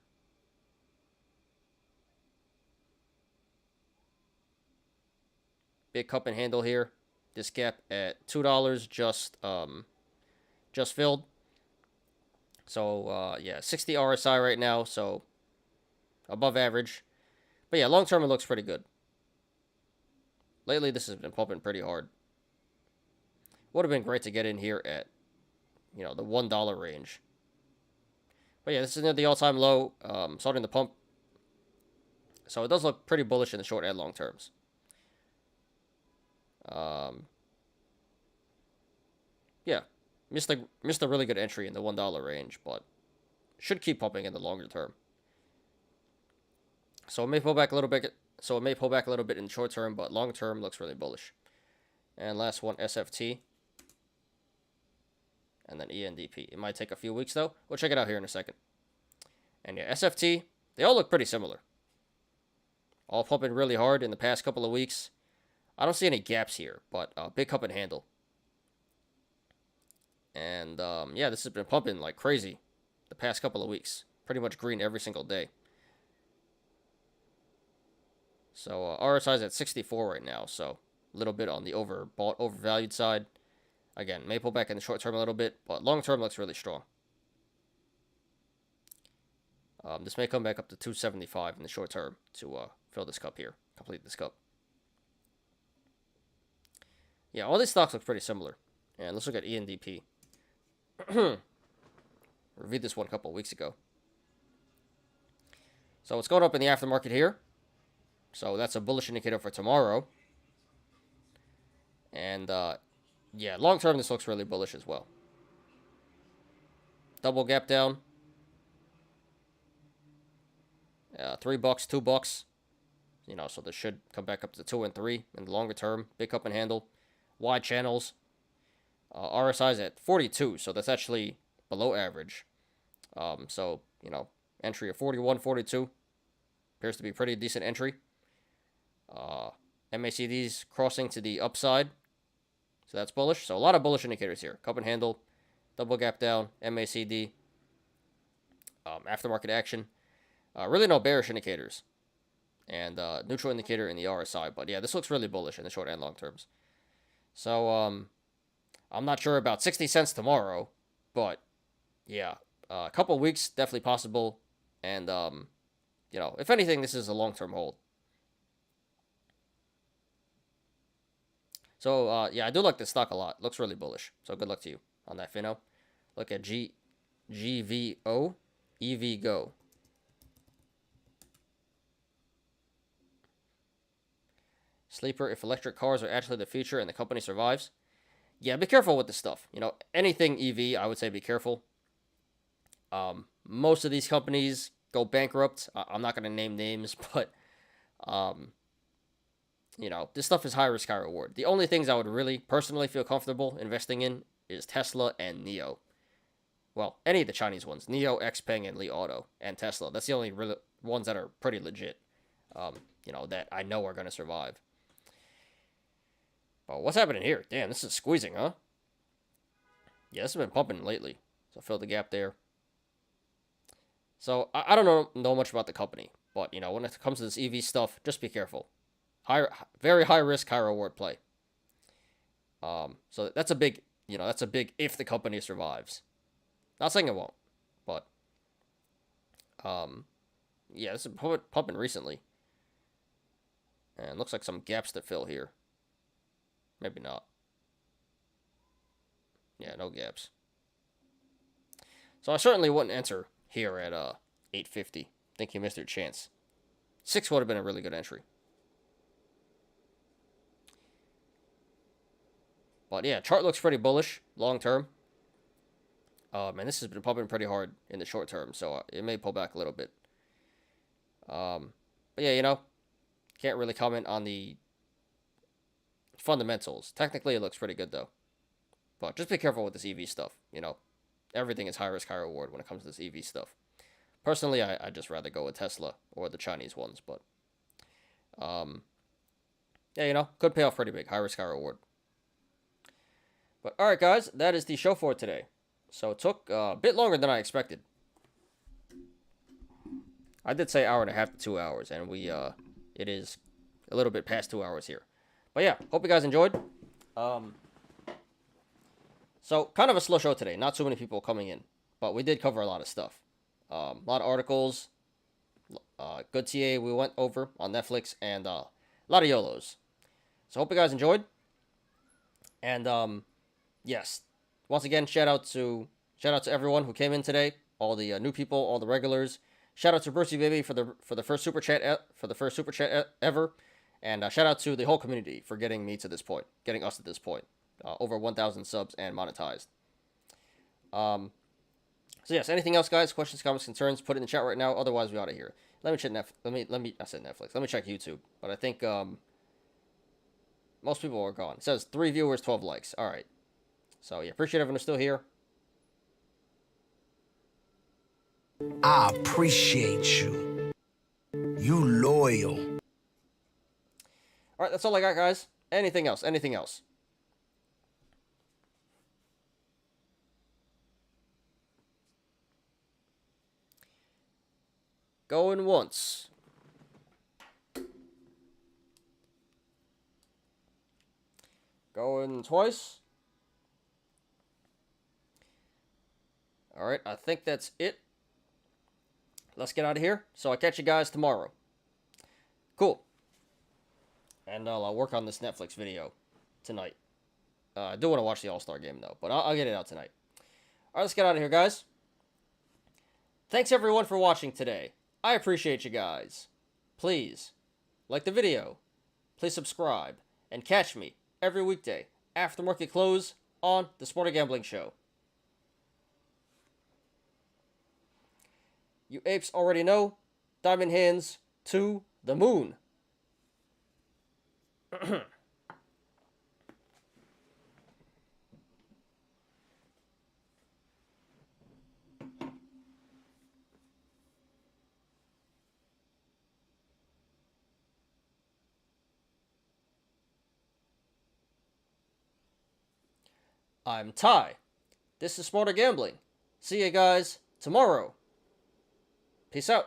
Big cup and handle here. This gap at $2 just filled. So yeah, 60 RSI right now, so above average. But yeah, long term it looks pretty good. Lately this has been pumping pretty hard. Would have been great to get in here at, you know, the $1 range. But yeah, this is near the all-time low, starting to pump. So it does look pretty bullish in the short and long terms. Yeah, missed a really good entry in the $1 range, but should keep pumping in the longer term. So it may pull back a little bit. So it may pull back a little bit in the short term, but long term looks really bullish. And last one, SFT. And then ENDP. It might take a few weeks though. We'll check it out here in a second. And yeah, SFT, they all look pretty similar. All pumping really hard in the past couple of weeks. I don't see any gaps here, but big cup and handle. And yeah, this has been pumping like crazy the past couple of weeks. Pretty much green every single day. So RSI is at 64 right now, so a little bit on the overbought, overvalued side. Again, may pull back in the short term a little bit, but long term looks really strong. This may come back up to 275 in the short term to fill this cup here, complete this cup. Yeah, all these stocks look pretty similar. And let's look at ENDP. Reviewed this one a couple of weeks ago. So it's going up in the aftermarket here. So that's a bullish indicator for tomorrow. And yeah, long term this looks really bullish as well. Double gap down. $3, $2. You know, so this should come back up to 2 and 3 in the longer term. Big cup and handle. Wide channels. RSI is at 42, so that's actually below average. So, you know, entry of 41, 42. Appears to be a pretty decent entry. MACD's crossing to the upside. So that's bullish. So a lot of bullish indicators here. Cup and handle, double gap down, MACD, aftermarket action. Really no bearish indicators. And neutral indicator in the RSI. But yeah, this looks really bullish in the short and long terms. So I'm not sure about 60 cents tomorrow. But yeah, a couple weeks definitely possible. And, if anything, this is a long-term hold. So, yeah, I do like this stock a lot. Looks really bullish. So good luck to you on that, Fino. Look at GVO, EV Go. Sleeper, if electric cars are actually the future and the company survives. Yeah, be careful with this stuff. Anything EV, I would say be careful. Most of these companies go bankrupt. I'm not going to name names, but, this stuff is high risk, high reward. The only things I would really personally feel comfortable investing in is Tesla and NIO. Well, any of the Chinese ones. NIO, XPeng, and Li Auto, and Tesla. That's the only real ones that are pretty legit, that I know are going to survive. Oh, what's happening here? Damn, this is squeezing, huh? Yeah, this has been pumping lately. So fill the gap there. So I don't know much about the company, but when it comes to this EV stuff, just be careful. Very high risk, high reward play. So that's a big if the company survives. Not saying it won't, but yeah, this is pumping recently, and looks like some gaps to fill here. Maybe not. Yeah, no gaps. So I certainly wouldn't enter here at 850. Think you missed your chance. 6 would have been a really good entry. But yeah, chart looks pretty bullish long term. And this has been pumping pretty hard in the short term, so it may pull back a little bit. But yeah, can't really comment on the fundamentals. Technically, it looks pretty good though. But just be careful with this EV stuff. Everything is high risk, high reward when it comes to this EV stuff. Personally, I'd just rather go with Tesla or the Chinese ones, but yeah, could pay off pretty big. High risk, high reward. But all right, guys, that is the show for today. So it took a bit longer than I expected. I did say hour and a half to 2 hours, and it is a little bit past 2 hours here. But yeah, hope you guys enjoyed. So kind of a slow show today. Not too many people coming in, but we did cover a lot of stuff. A lot of articles. Good TA we went over on Netflix, and a lot of Yolos. So hope you guys enjoyed. And yes, once again, shout out to everyone who came in today. All the new people, all the regulars. Shout out to Brucey Baby for the first super chat ever. And shout out to the whole community for getting us to this point. Over 1,000 subs and monetized. So yes, anything else, guys? Questions, comments, concerns? Put it in the chat right now. Otherwise, we out of here. Let me check I said Netflix. Let me check YouTube. But I think most people are gone. It says 3 viewers, 12 likes. All right. So yeah, appreciate everyone who's still here. I appreciate you. You loyal. All right, that's all I got, guys. Anything else? Anything else? Going once. Going twice. All right, I think that's it. Let's get out of here. So I'll catch you guys tomorrow. Cool. And I'll work on this Netflix video tonight. I do want to watch the All-Star game, though, but I'll get it out tonight. All right, let's get out of here, guys. Thanks, everyone, for watching today. I appreciate you guys. Please, like the video. Please subscribe. And catch me every weekday after market close on the Smarter Gambling Show. You apes already know. Diamond hands to the moon. I'm Ty. This is Smarter Gambling. See you guys tomorrow. Peace out.